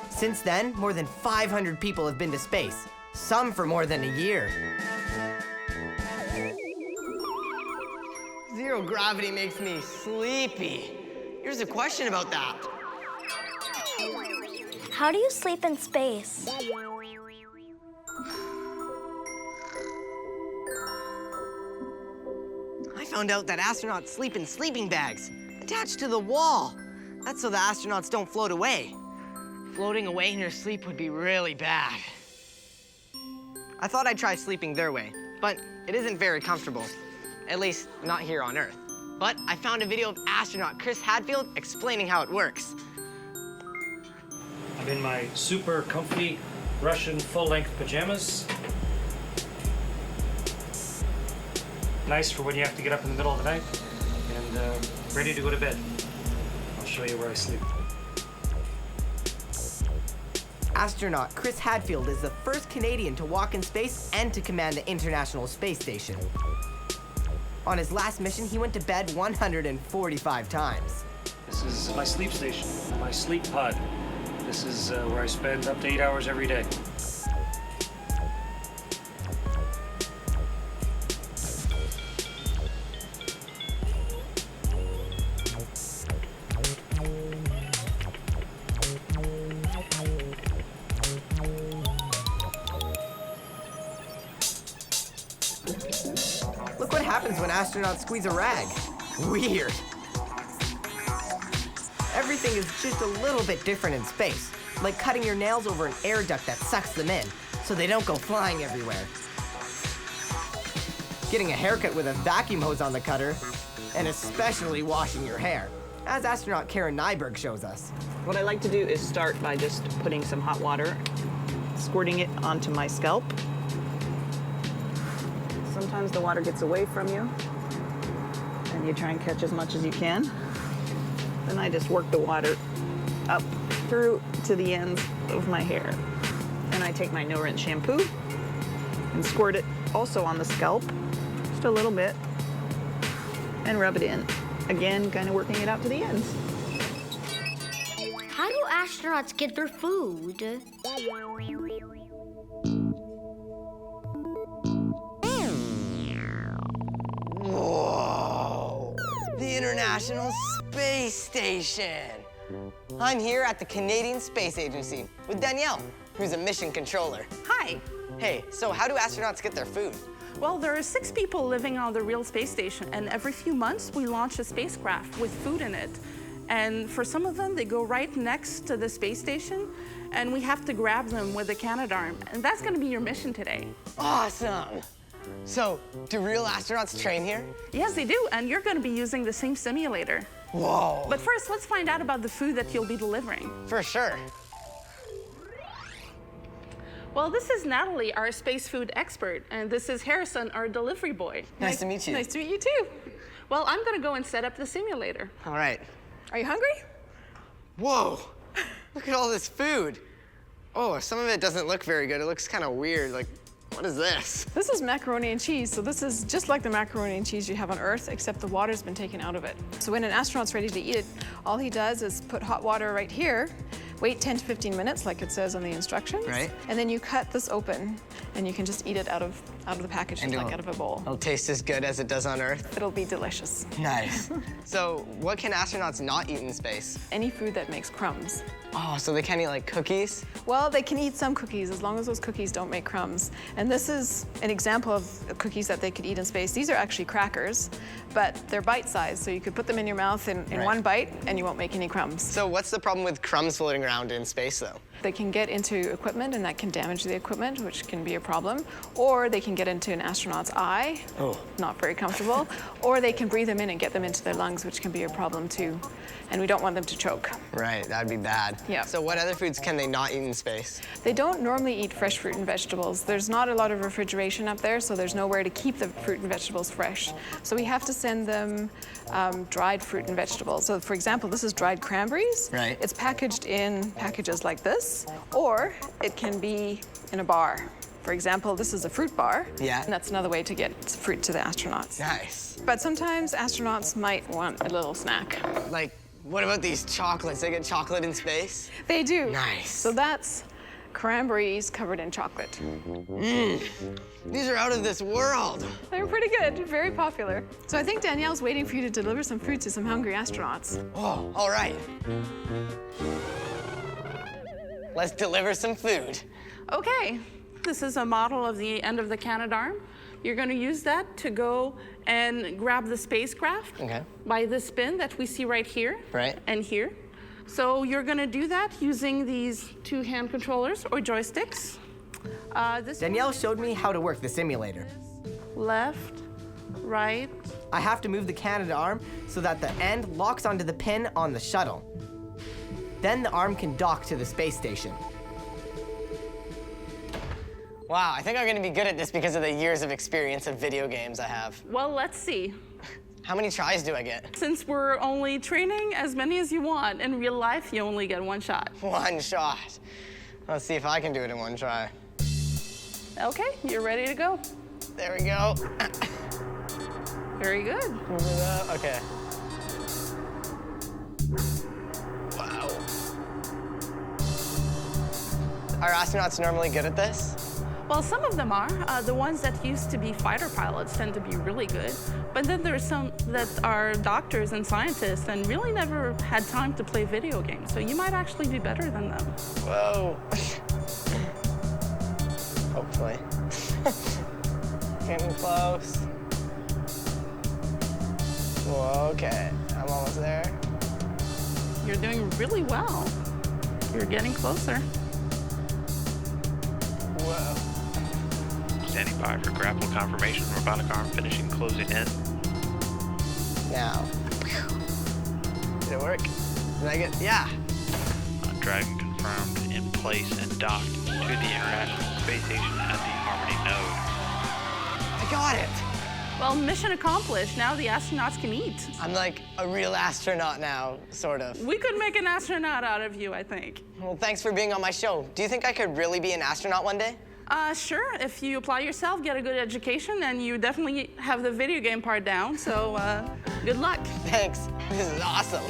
Since then, more than 500 people have been to space, some for more than a year. Zero gravity makes me sleepy. Here's a question about that.
How do you sleep in space?
I found out that astronauts sleep in sleeping bags attached to the wall. That's so the astronauts don't float away.
Floating away in your sleep would be really bad.
I thought I'd try sleeping their way, but it isn't very comfortable. At least, not here on Earth. But I found a video of astronaut Chris Hadfield explaining how it works.
I'm in my super comfy Russian full-length pajamas. Nice for when you have to get up in the middle of the night, and ready to go to bed. I'll show you where I sleep.
Astronaut Chris Hadfield is the first Canadian to walk in space and to command the International Space Station. On his last mission, he went to bed 145 times.
This is my sleep station, my sleep pod. This is where I spend up to 8 hours every day.
Look what happens when astronauts squeeze a rag. Weird. Everything is just a little bit different in space, like cutting your nails over an air duct that sucks them in, so they don't go flying everywhere. Getting a haircut with a vacuum hose on the cutter, and especially washing your hair, as astronaut Karen Nyberg shows us.
What I like to do is start by just putting some hot water, squirting it onto my scalp. Sometimes the water gets away from you, and you try and catch as much as you can. Then I just work the water up through to the ends of my hair. And I take my no-rinse shampoo and squirt it also on the scalp, just a little bit, and rub it in. Again, kind of working it out to the ends.
How do astronauts get their food?
Whoa! The International Space Station! I'm here at the Canadian Space Agency with Danielle, who's a mission controller.
Hi.
Hey, so how do astronauts get their food?
Well, there are 6 people living on the real space station, and every few months we launch a spacecraft with food in it. And for some of them, they go right next to the space station, and we have to grab them with a Canadarm. And that's gonna be your mission today.
Awesome! So, do real astronauts train here?
Yes, they do, and you're gonna be using the same simulator.
Whoa!
But first, let's find out about the food that you'll be delivering.
For sure.
Well, this is Natalie, our space food expert, and this is Harrison, our delivery boy.
Nice to meet you.
Nice to meet you too. Well, I'm gonna go and set up the simulator.
All right.
Are you hungry?
Whoa! Look at all this food. Oh, some of it doesn't look very good. It looks kind of weird. Like, what is this?
This is macaroni and cheese. So this is just like the macaroni and cheese you have on Earth, except the water's been taken out of it. So when an astronaut's ready to eat it, all he does is put hot water right here, wait 10 to 15 minutes, like it says on the instructions.
Right.
And then you cut this open, and you can just eat it out of the package,
And
like out of a bowl.
It'll taste as good as it does on Earth?
It'll be delicious.
Nice. So what can astronauts not eat in space?
Any food that makes crumbs.
Oh, so they can't eat like cookies?
Well, they can eat some cookies as long as those cookies don't make crumbs. And this is an example of cookies that they could eat in space. These are actually crackers, but they're bite-sized, so you could put them in your mouth in
Right.
one bite and you won't make any crumbs.
So what's the problem with crumbs floating around in space, though?
They can get into equipment and that can damage the equipment, which can be a problem. Or they can get into an astronaut's eye,
Oh.
not very comfortable. Or they can breathe them in and get them into their lungs, which can be a problem too. And we don't want them to choke.
Right, that'd be bad.
Yeah.
So what other foods can they not eat in space?
They don't normally eat fresh fruit and vegetables. There's not a lot of refrigeration up there, so there's nowhere to keep the fruit and vegetables fresh. So we have to send them dried fruit and vegetables. So for example, this is dried cranberries.
Right.
It's packaged in packages like this, or it can be in a bar. For example, this is a fruit bar.
Yeah.
And that's another way to get fruit to the astronauts.
Nice.
But sometimes astronauts might want a little snack.
Like, what about these chocolates? They get chocolate in space?
They do.
Nice.
So that's cranberries covered in chocolate.
Mmm. These are out of this world.
They're pretty good, very popular. So I think Danielle's waiting for you to deliver some fruit to some hungry astronauts.
Oh, all right. Let's deliver some food.
Okay, this is a model of the end of the Canadarm. You're gonna use that to go and grab the spacecraft
Okay.
by this pin that we see right here
Right.
and here. So you're gonna do that using these 2 hand controllers or joysticks.
Danielle showed me how to work the simulator.
Left, right.
I have to move the Canadarm so that the end locks onto the pin on the shuttle. Then the arm can dock to the space station. Wow, I think I'm gonna be good at this because of the years of experience of video games I have.
Well, let's see.
How many tries do I get?
Since we're only training, as many as you want. In real life, you only get 1 shot.
1 shot. Let's see if I can do it in 1 try.
Okay, you're ready to go.
There we go.
Very good.
Move it up. Okay. Wow. Are astronauts normally good at this?
Well, some of them are. The ones that used to be fighter pilots tend to be really good. But then there's some that are doctors and scientists and really never had time to play video games. So you might actually be better than them.
Whoa. Hopefully. Getting close. Whoa, okay, I'm almost there.
You're doing really well. You're getting closer.
Whoa.
Standing by for grapple confirmation, robotic arm finishing closing in.
Now. Did it work? Did I get, yeah.
Dragon confirmed in place and docked to the International Space Station at the Harmony node.
I got it.
Well, mission accomplished. Now the astronauts can eat.
I'm like a real astronaut now, sort of.
We could make an astronaut out of you, I think.
Well, thanks for being on my show. Do you think I could really be an astronaut one day?
Sure. If you apply yourself, get a good education, and you definitely have the video game part down, so good luck.
Thanks. This is awesome.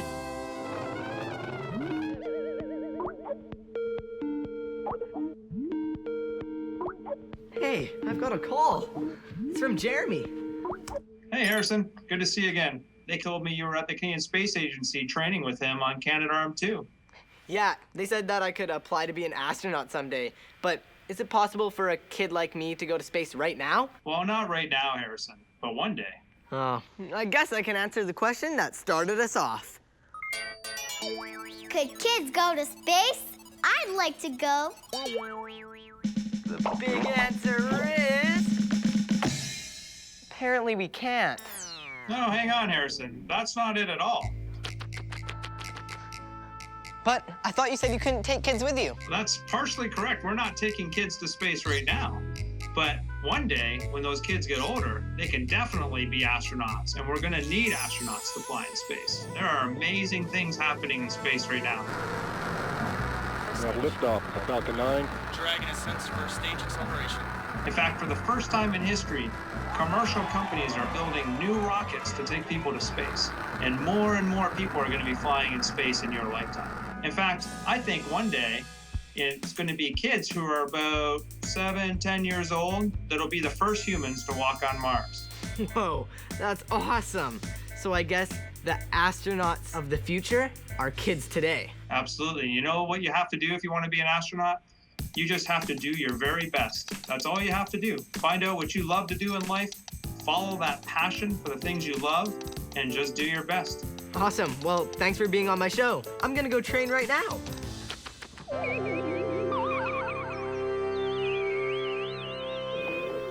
Hey, I've got a call. It's from Jeremy.
Hey, Harrison. Good to see you again. They told me you were at the Canadian Space Agency training with him on Canadarm2.
Yeah, they said that I could apply to be an astronaut someday, but is it possible for a kid like me to go to space right now?
Well, not right now, Harrison, but one day.
Oh, I guess I can answer the question that started us off.
Could kids go to space? I'd like to go.
The big answer is... apparently we can't.
No, hang on, Harrison. That's not it at all.
But I thought you said you couldn't take kids with you.
That's partially correct. We're not taking kids to space right now. But one day, when those kids get older, they can definitely be astronauts. And we're going to need astronauts to fly in space. There are amazing things happening in space right now.
We have liftoff of Falcon 9.
Dragon is sensed for stage acceleration.
In fact, for the first time in history, commercial companies are building new rockets to take people to space. And more people are going to be flying in space in your lifetime. In fact, I think one day it's going to be kids who are about 7, 10 years old that'll be the first humans to walk on Mars.
Whoa, that's awesome. So I guess the astronauts of the future are kids today.
Absolutely. You know what you have to do if you want to be an astronaut? You just have to do your very best. That's all you have to do. Find out what you love to do in life, follow that passion for the things you love, and just do your best.
Awesome. Well, thanks for being on my show. I'm gonna go train right now.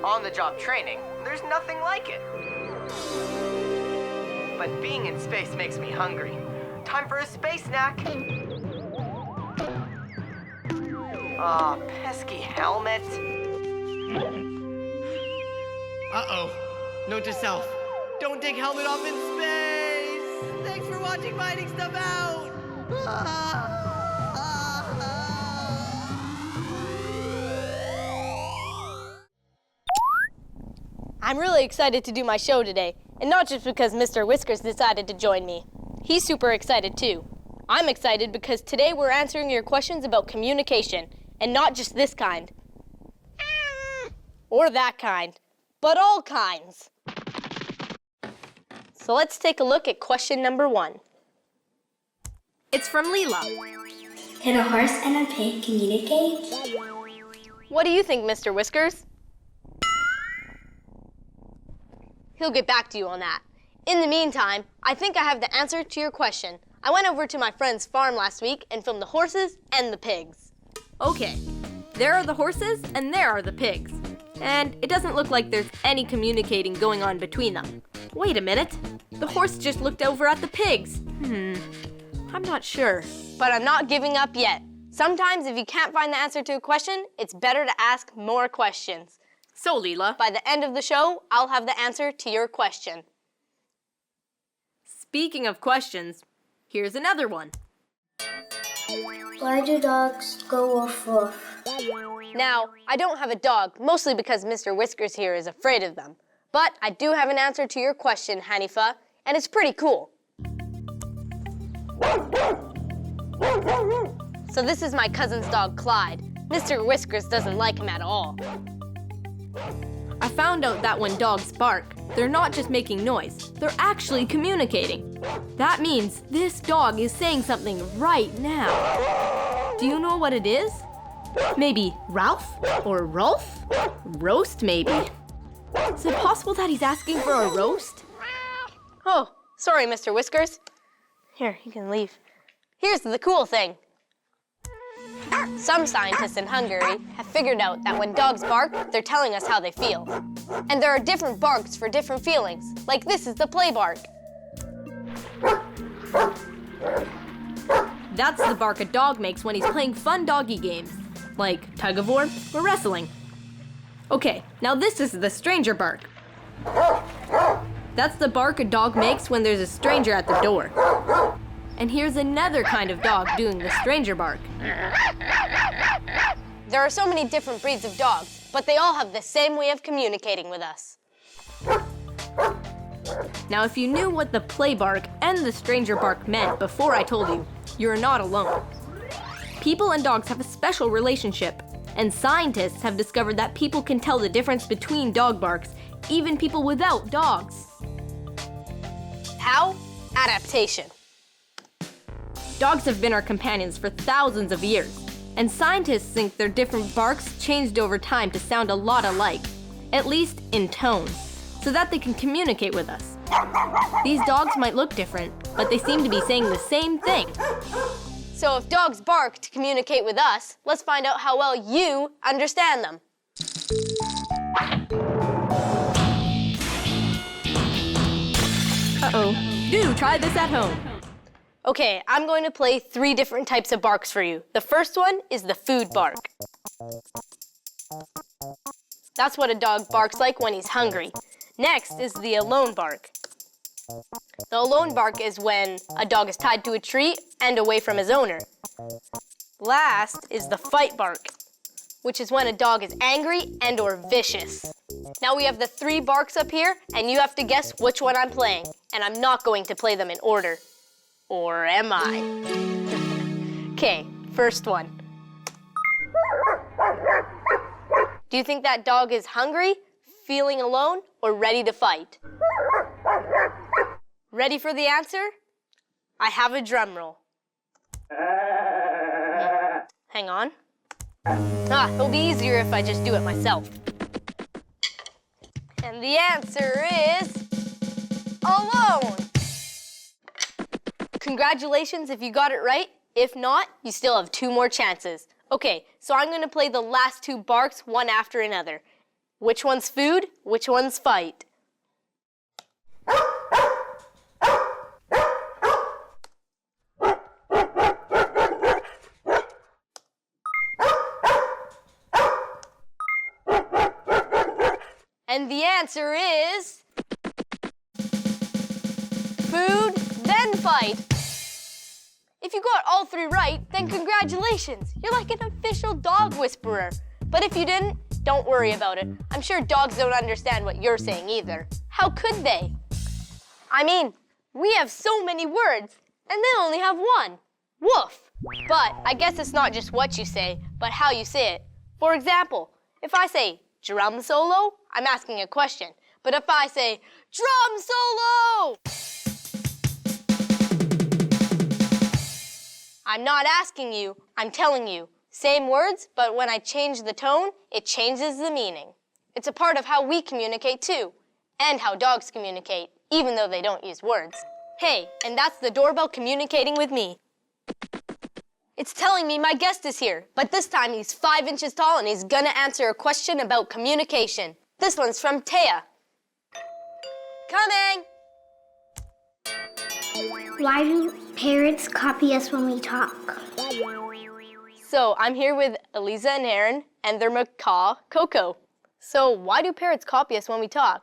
On-the-job training, there's nothing like it. But being in space makes me hungry. Time for a space snack. Aw, pesky helmet. Uh-oh. Note to self. Don't take helmet off in space! Thanks for watching Finding Stuff Out!
I'm really excited to do my show today, and not just because Mr. Whiskers decided to join me. He's super excited too. I'm excited because today we're answering your questions about communication, and not just this kind. Or that kind, but all kinds. So let's take a look at question number 1. It's from Leela.
Can a horse and a pig communicate?
What do you think, Mr. Whiskers? He'll get back to you on that. In the meantime, I think I have the answer to your question. I went over to my friend's farm last week and filmed the horses and the pigs. Okay, there are the horses and there are the pigs. And it doesn't look like there's any communicating going on between them. Wait a minute. The horse just looked over at the pigs. I'm not sure. But I'm not giving up yet. Sometimes if you can't find the answer to a question, it's better to ask more questions. So, Leela, by the end of the show, I'll have the answer to your question. Speaking of questions, here's another one.
Why do dogs go woof woof?
Now, I don't have a dog, mostly because Mr. Whiskers here is afraid of them. But I do have an answer to your question, Hanifa, and it's pretty cool. So this is my cousin's dog, Clyde. Mr. Whiskers doesn't like him at all. I found out that when dogs bark, they're not just making noise, they're actually communicating. That means this dog is saying something right now. Do you know what it is? Maybe Ralph or Rolf? Roast, maybe. Is it possible that he's asking for a roast? Oh, sorry, Mr. Whiskers. Here, you can leave. Here's the cool thing. Some scientists in Hungary have figured out that when dogs bark, they're telling us how they feel. And there are different barks for different feelings, like this is the play bark. That's the bark a dog makes when he's playing fun doggy games, like tug of war or wrestling. Okay, now this is the stranger bark. That's the bark a dog makes when there's a stranger at the door. And here's another kind of dog doing the stranger bark. There are so many different breeds of dogs, but they all have the same way of communicating with us. Now, if you knew what the play bark and the stranger bark meant before I told you, you're not alone. People and dogs have a special relationship, and scientists have discovered that people can tell the difference between dog barks, even people without dogs. How? Adaptation. Dogs have been our companions for thousands of years, and scientists think their different barks changed over time to sound a lot alike, at least in tone, so that they can communicate with us. These dogs might look different, but they seem to be saying the same thing. So if dogs bark to communicate with us, let's find out how well you understand them. Uh-oh. Do try this at home. Okay, I'm going to play 3 different types of barks for you. The first one is the food bark. That's what a dog barks like when he's hungry. Next is the alone bark. The alone bark is when a dog is tied to a tree and away from his owner. Last is the fight bark, which is when a dog is angry and or vicious. Now we have the 3 barks up here, and you have to guess which one I'm playing. And I'm not going to play them in order. Or am I? Okay, first one. Do you think that dog is hungry, feeling alone, or ready to fight? Ready for the answer? I have a drum roll. Hang on. It'll be easier if I just do it myself. And the answer is alone. Congratulations if you got it right. If not, you still have 2 more chances. Okay, so I'm going to play the last 2 barks one after another. Which one's food? Which one's fight? And the answer is food, then fight. If you got all 3 right, then congratulations. You're like an official dog whisperer. But if you didn't, don't worry about it. I'm sure dogs don't understand what you're saying either. How could they? I mean, we have so many words, and they only have 1. Woof. But I guess it's not just what you say, but how you say it. For example, if I say drum solo, I'm asking a question. But if I say drum solo, I'm not asking you, I'm telling you. Same words, but when I change the tone, it changes the meaning. It's a part of how we communicate too, and how dogs communicate, even though they don't use words. Hey, and that's the doorbell communicating with me. It's telling me my guest is here, but this time he's 5 inches tall and he's gonna answer a question about communication. This one's from Taya. Coming!
Why do parrots copy us when we talk?
So I'm here with Eliza and Aaron and their macaw, Coco. So why do parrots copy us when we talk?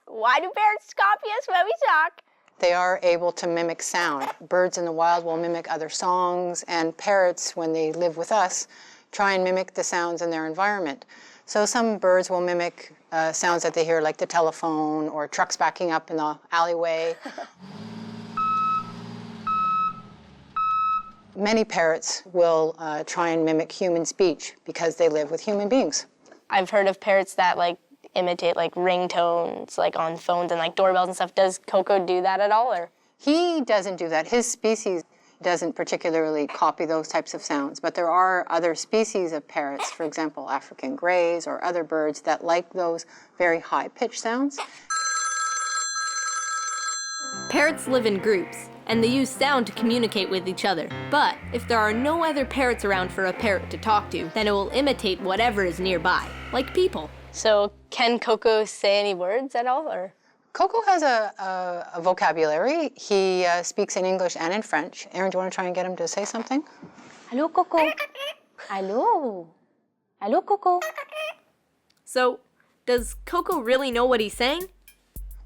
Why do parrots copy us when we talk?
They are able to mimic sound. Birds in the wild will mimic other songs, and parrots, when they live with us, try and mimic the sounds in their environment. So some birds will mimic sounds that they hear, like the telephone or trucks backing up in the alleyway. Many parrots will try and mimic human speech because they live with human beings.
I've heard of parrots that imitate ringtones on phones and doorbells and stuff. Does Coco do that at all, or?
He doesn't do that. His species doesn't particularly copy those types of sounds, but there are other species of parrots, for example, African greys or other birds that like those very high-pitched sounds.
Parrots live in groups, and they use sound to communicate with each other. But if there are no other parrots around for a parrot to talk to, then it will imitate whatever is nearby, like people. So can Coco say any words at all, or?
Coco has a vocabulary. He speaks in English and in French. Aaron, do you want to try and get him to say something?
Allô, Coco. Allô. Allô, Coco. So, does Coco really know what he's saying?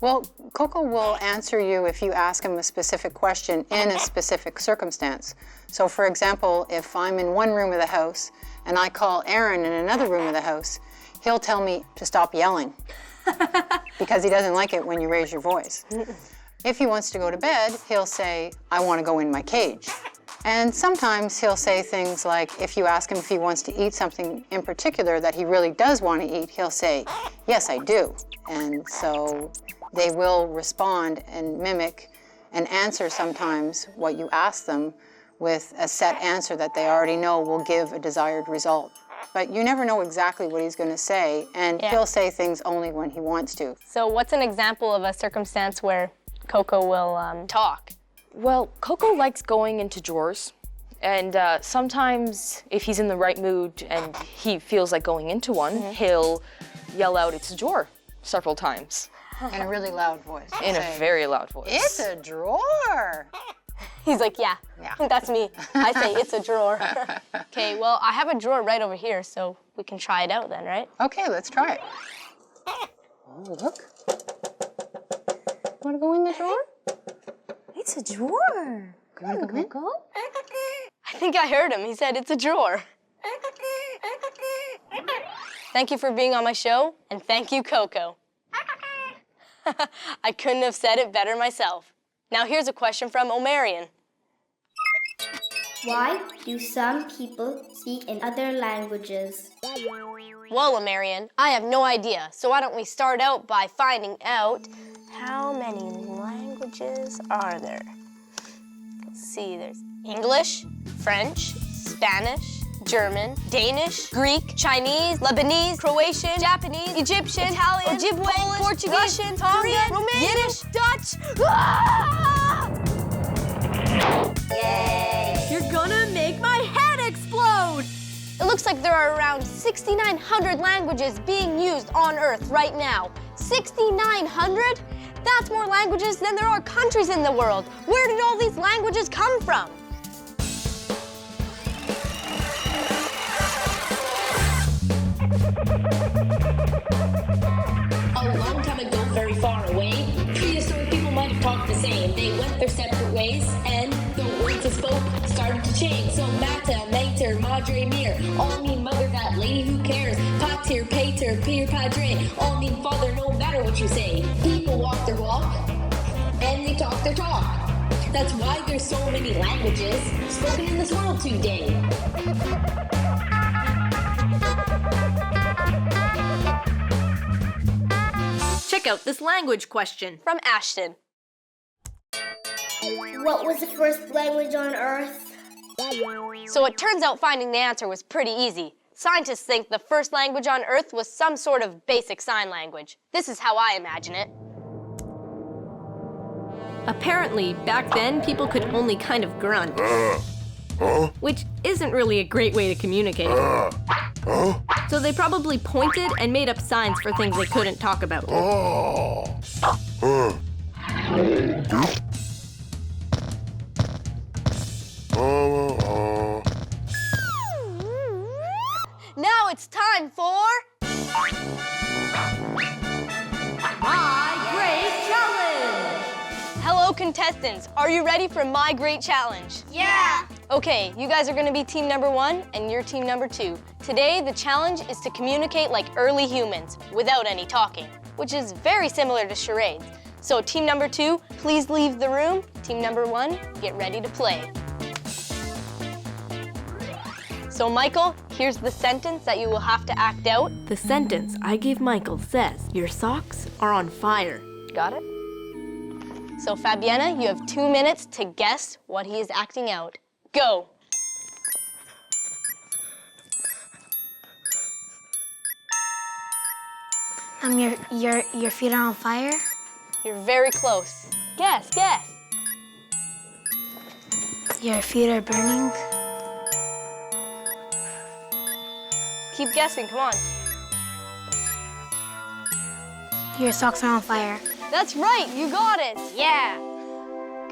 Well, Coco will answer you if you ask him a specific question in a specific circumstance. So, for example, if I'm in one room of the house and I call Aaron in another room of the house, he'll tell me to stop yelling because he doesn't like it when you raise your voice. If he wants to go to bed, he'll say, I want to go in my cage. And sometimes he'll say things like, if you ask him if he wants to eat something in particular that he really does want to eat, he'll say, yes, I do. And so they will respond and mimic and answer sometimes what you ask them with a set answer that they already know will give a desired result. But you never know exactly what he's going to say, and he'll say things only when he wants to.
So what's an example of a circumstance where Coco will talk?
Well, Coco likes going into drawers, and sometimes if he's in the right mood and he feels like going into one, he'll yell out, it's a drawer, several times.
In a really loud voice.
In a very loud voice.
It's a drawer.
He's like, yeah, that's me. I say it's a drawer. Okay, well, I have a drawer right over here, so we can try it out then, right?
Okay, let's try it. Oh, look. Want to go in the drawer?
It's a drawer. Come on, Coco. I think I heard him. He said it's a drawer. Thank you for being on my show, and thank you, Coco. I couldn't have said it better myself. Now here's a question from Omarion.
Why do some people speak in other languages?
Well, Omarion, I have no idea. So why don't we start out by finding out how many languages are there? Let's see, there's English, French, Spanish, German, Danish, Greek, Chinese, Lebanese, Croatian, Japanese, Egyptian, Italian, Ojibwe, Polish, Portuguese, Russian, Korean, Romanian, Yiddish, Dutch. Ah! Yay! You're gonna make my head explode! It looks like there are around 6,900 languages being used on Earth right now. 6,900? That's more languages than there are countries in the world. Where did all these languages come from?
A long time ago, very far away, prehistoric people might have talked the same. They went their separate ways, and the words they spoke started to change. So mata, mater, madre, mir, all mean mother, that lady who cares. Pater, pater, peer, padre, all mean father, no matter what you say. People walk their walk, and they talk their talk. That's why there's so many languages spoken in this world today.
Check out this language question from Ashton.
What was the first language on Earth?
So it turns out finding the answer was pretty easy. Scientists think the first language on Earth was some sort of basic sign language. This is how I imagine it.
Apparently, back then, people could only kind of grunt. Which isn't really a great way to communicate. So they probably pointed and made up signs for things they couldn't talk about.
Now it's time for... My Great Challenge! Hello, contestants. Are you ready for My Great Challenge?
Yeah!
Okay, you guys are gonna be team number 1 and you're team number 2. Today, the challenge is to communicate like early humans without any talking, which is very similar to charades. So team number 2, please leave the room. Team number 1, get ready to play. So Michael, here's the sentence that you will have to act out.
The sentence I gave Michael says, your socks are on fire.
Got it? So Fabiana, you have 2 minutes to guess what he is acting out. Go.
Your feet are on fire?
You're very close. Guess, guess.
Your feet are burning?
Keep guessing, come on.
Your socks are on fire.
That's right, you got it.
Yeah.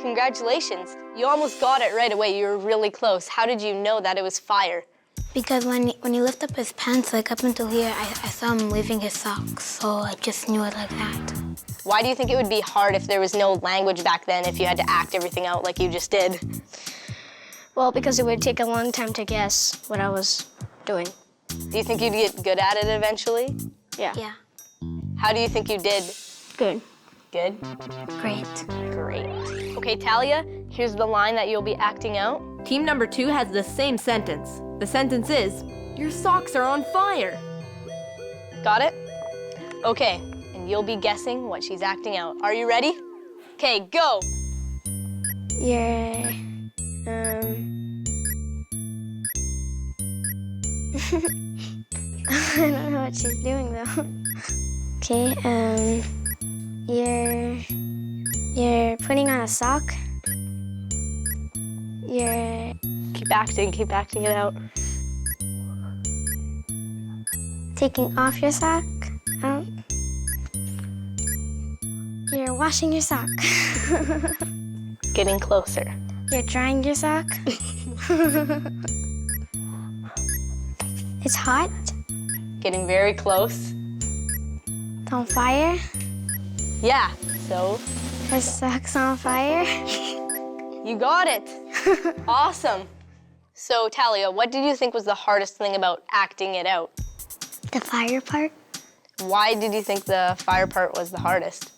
Congratulations. You almost got it right away. You were really close. How did you know that it was fire?
Because when he lifted up his pants, like up until here, I saw him waving his socks, so I just knew it like that.
Why do you think it would be hard if there was no language back then, if you had to act everything out like you just did?
Well, because it would take a long time to guess what I was doing.
Do you think you'd get good at it eventually?
Yeah.
Yeah.
How do you think you did?
Good.
Good?
Great.
Great. Okay, Talia, here's the line that you'll be acting out.
Team number 2 has the same sentence. The sentence is, your socks are on fire.
Got it? Okay, and you'll be guessing what she's acting out. Are you ready? Okay, go.
Your, I don't know what she's doing though. Okay, you're putting on a sock. You're...
Keep acting it out.
Taking off your sock. You're washing your sock.
Getting closer.
You're drying your sock. It's hot.
Getting very close.
It's on fire.
Yeah, so?
Her sock's on fire.
You got it. Awesome. So, Talia, what did you think was the hardest thing about acting it out?
The fire part?
Why did you think the fire part was the hardest?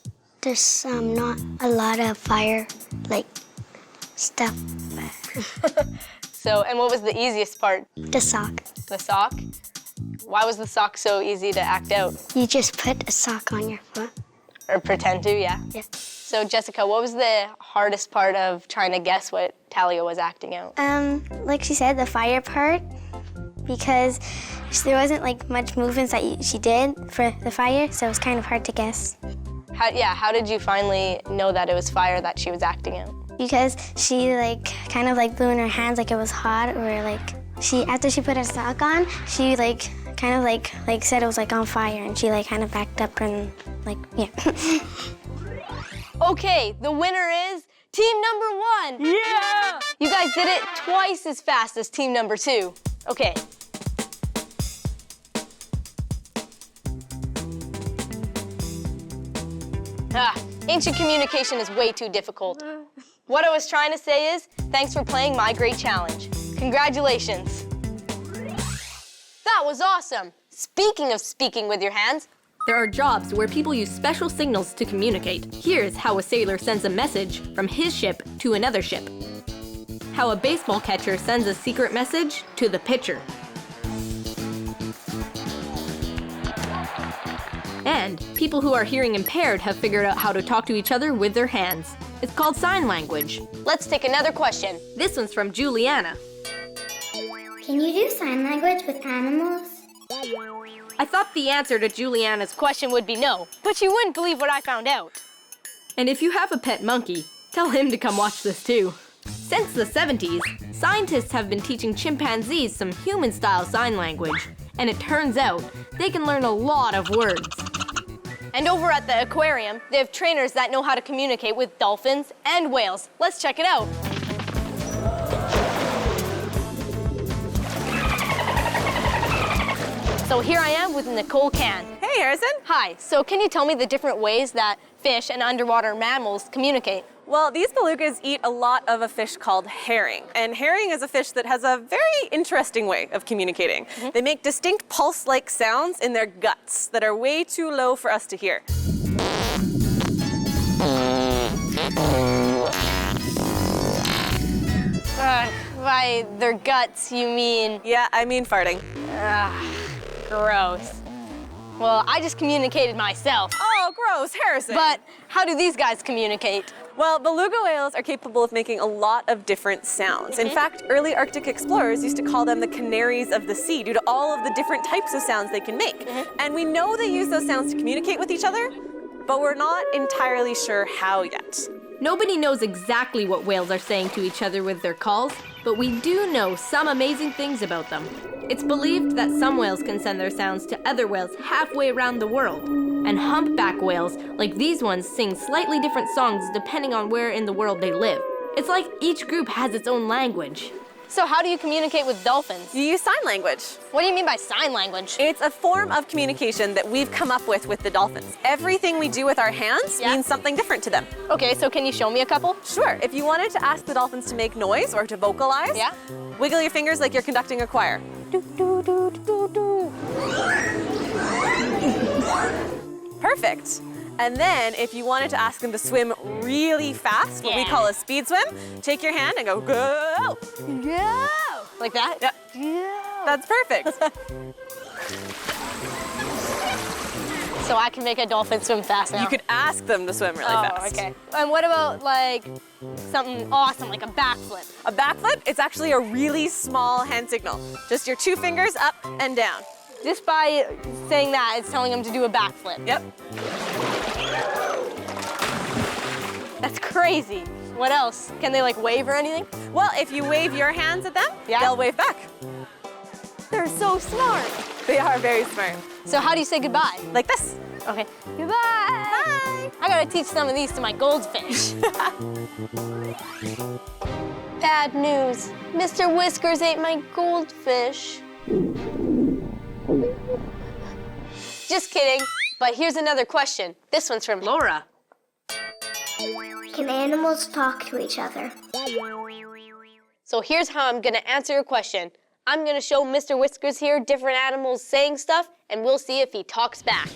There's not a lot of fire, like, stuff.
So, and what was the easiest part?
The sock.
The sock? Why was the sock so easy to act out?
You just put a sock on your foot.
Or pretend to, yeah?
Yeah.
So, Jessica, what was the hardest part of trying to guess what Talia was acting out?
Like she said, the fire part, because there wasn't like much movements that she did for the fire, so it was kind of hard to guess.
How did you finally know that it was fire that she was acting out?
Because she like kind of like blew in her hands like it was hot, or like after she put her sock on, she like kind of like said it was like on fire, and she like kind of backed up and like, yeah.
Okay, the winner is team number 1.
Yeah!
You guys did it twice as fast as team number 2. Okay. Ancient communication is way too difficult. What I was trying to say is, thanks for playing My Great Challenge. Congratulations. That was awesome. Speaking of speaking with your hands,
there are jobs where people use special signals to communicate. Here's how a sailor sends a message from his ship to another ship. How a baseball catcher sends a secret message to the pitcher. And people who are hearing impaired have figured out how to talk to each other with their hands. It's called sign language.
Let's take another question.
This one's from Juliana.
Can you do sign language with animals?
I thought the answer to Juliana's
question would be no, but you wouldn't believe what I found out.
And if you have a pet monkey, Tell him to come watch this too. Since the 70s, scientists have been teaching chimpanzees some human-style sign language, and it turns out they can learn a lot of words.
And over at the aquarium, they have trainers that know how to communicate with dolphins and whales. Let's check it out. So here I am with Nicole Can.
Hey, Harrison.
Hi. So can you tell me the different ways that fish and underwater mammals communicate?
Well, these belugas eat a lot of a fish called herring. And herring is a fish that has a very interesting way of communicating. They make distinct pulse-like sounds in their guts that are way too low for us to hear.
By their guts, you mean?
Yeah, I mean farting.
Gross. Well, I just communicated myself.
Oh, gross, Harrison.
But how do these guys communicate?
Well, beluga whales are capable of making a lot of different sounds. In fact, early Arctic explorers used to call them the canaries of the sea due to all of the different types of sounds they can make. And we know they use those sounds to communicate with each other, but we're not entirely sure how yet.
Nobody knows exactly what whales are saying to each other with their calls, but we do know some amazing things about them. It's believed that some whales can send their sounds to other whales halfway around the world. And humpback whales, like these ones, sing slightly different songs depending on where in the world they live. It's like each group has its own language.
So how do you communicate with dolphins?
You use sign language.
What do you mean by sign language?
It's a form of communication that we've come up with the dolphins. Everything we do with our hands means something different to them.
Okay, so can you show me a couple?
Sure. If you wanted to ask the dolphins to make noise or to vocalize, wiggle your fingers like you're conducting a choir. Perfect. And then if you wanted to ask them to swim really fast, what we call a speed swim, take your hand and go, go!
Go! Like that?
Yep.
Yeah.
That's perfect.
So I can make a dolphin swim fast now?
You could ask them to swim really fast.
Okay. And what about like something awesome, like a backflip?
A backflip, it's actually a really small hand signal. Just your 2 fingers up and down.
Just by saying that, it's telling them to do a backflip.
Yep.
That's crazy. What else? Can they like wave or anything?
Well, if you wave your hands at them, they'll wave back.
They're so smart.
They are very smart.
So how do you say goodbye?
Like this.
Okay. Goodbye. Bye. I gotta teach some of these to my goldfish. Bad news. Mr. Whiskers ate my goldfish. Just kidding. But here's another question. This one's from Laura.
Can animals talk to each other?
So here's how I'm gonna answer your question. I'm gonna show Mr. Whiskers here different animals saying stuff, and we'll see if he talks back.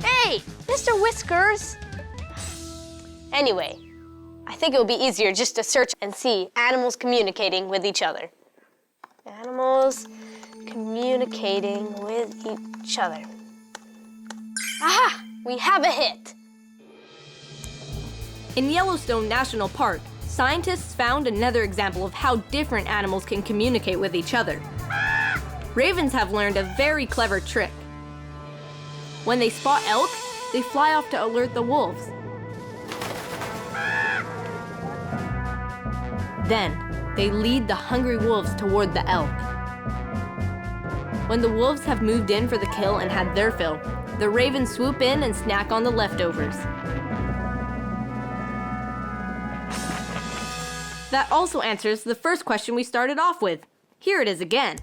Hey, Mr. Whiskers. Anyway, I think it would be easier just to search and see animals communicating with each other. Animals communicating with each other. Aha! We have a hit!
In Yellowstone National Park, scientists found another example of how different animals can communicate with each other. Ravens have learned a very clever trick. When they spot elk, they fly off to alert the wolves. Then, they lead the hungry wolves toward the elk. When the wolves have moved in for the kill and had their fill, the ravens swoop in and snack on the leftovers. That also answers the first question we started off with. Here it is again.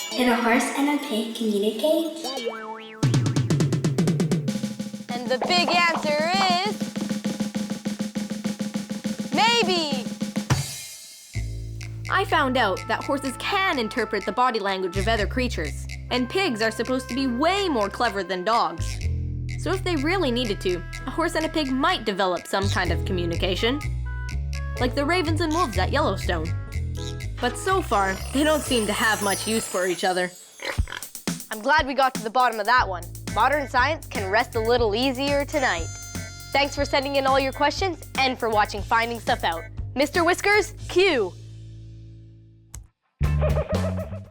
Can a horse and a pig communicate?
And the big answer is... maybe!
I found out that horses can interpret the body language of other creatures, and pigs are supposed to be way more clever than dogs. So if they really needed to, a horse and a pig might develop some kind of communication. Like the ravens and wolves at Yellowstone. But so far, they don't seem to have much use for each other.
I'm glad we got to the bottom of that one. Modern science can rest a little easier tonight. Thanks for sending in all your questions and for watching Finding Stuff Out. Mr. Whiskers, cue.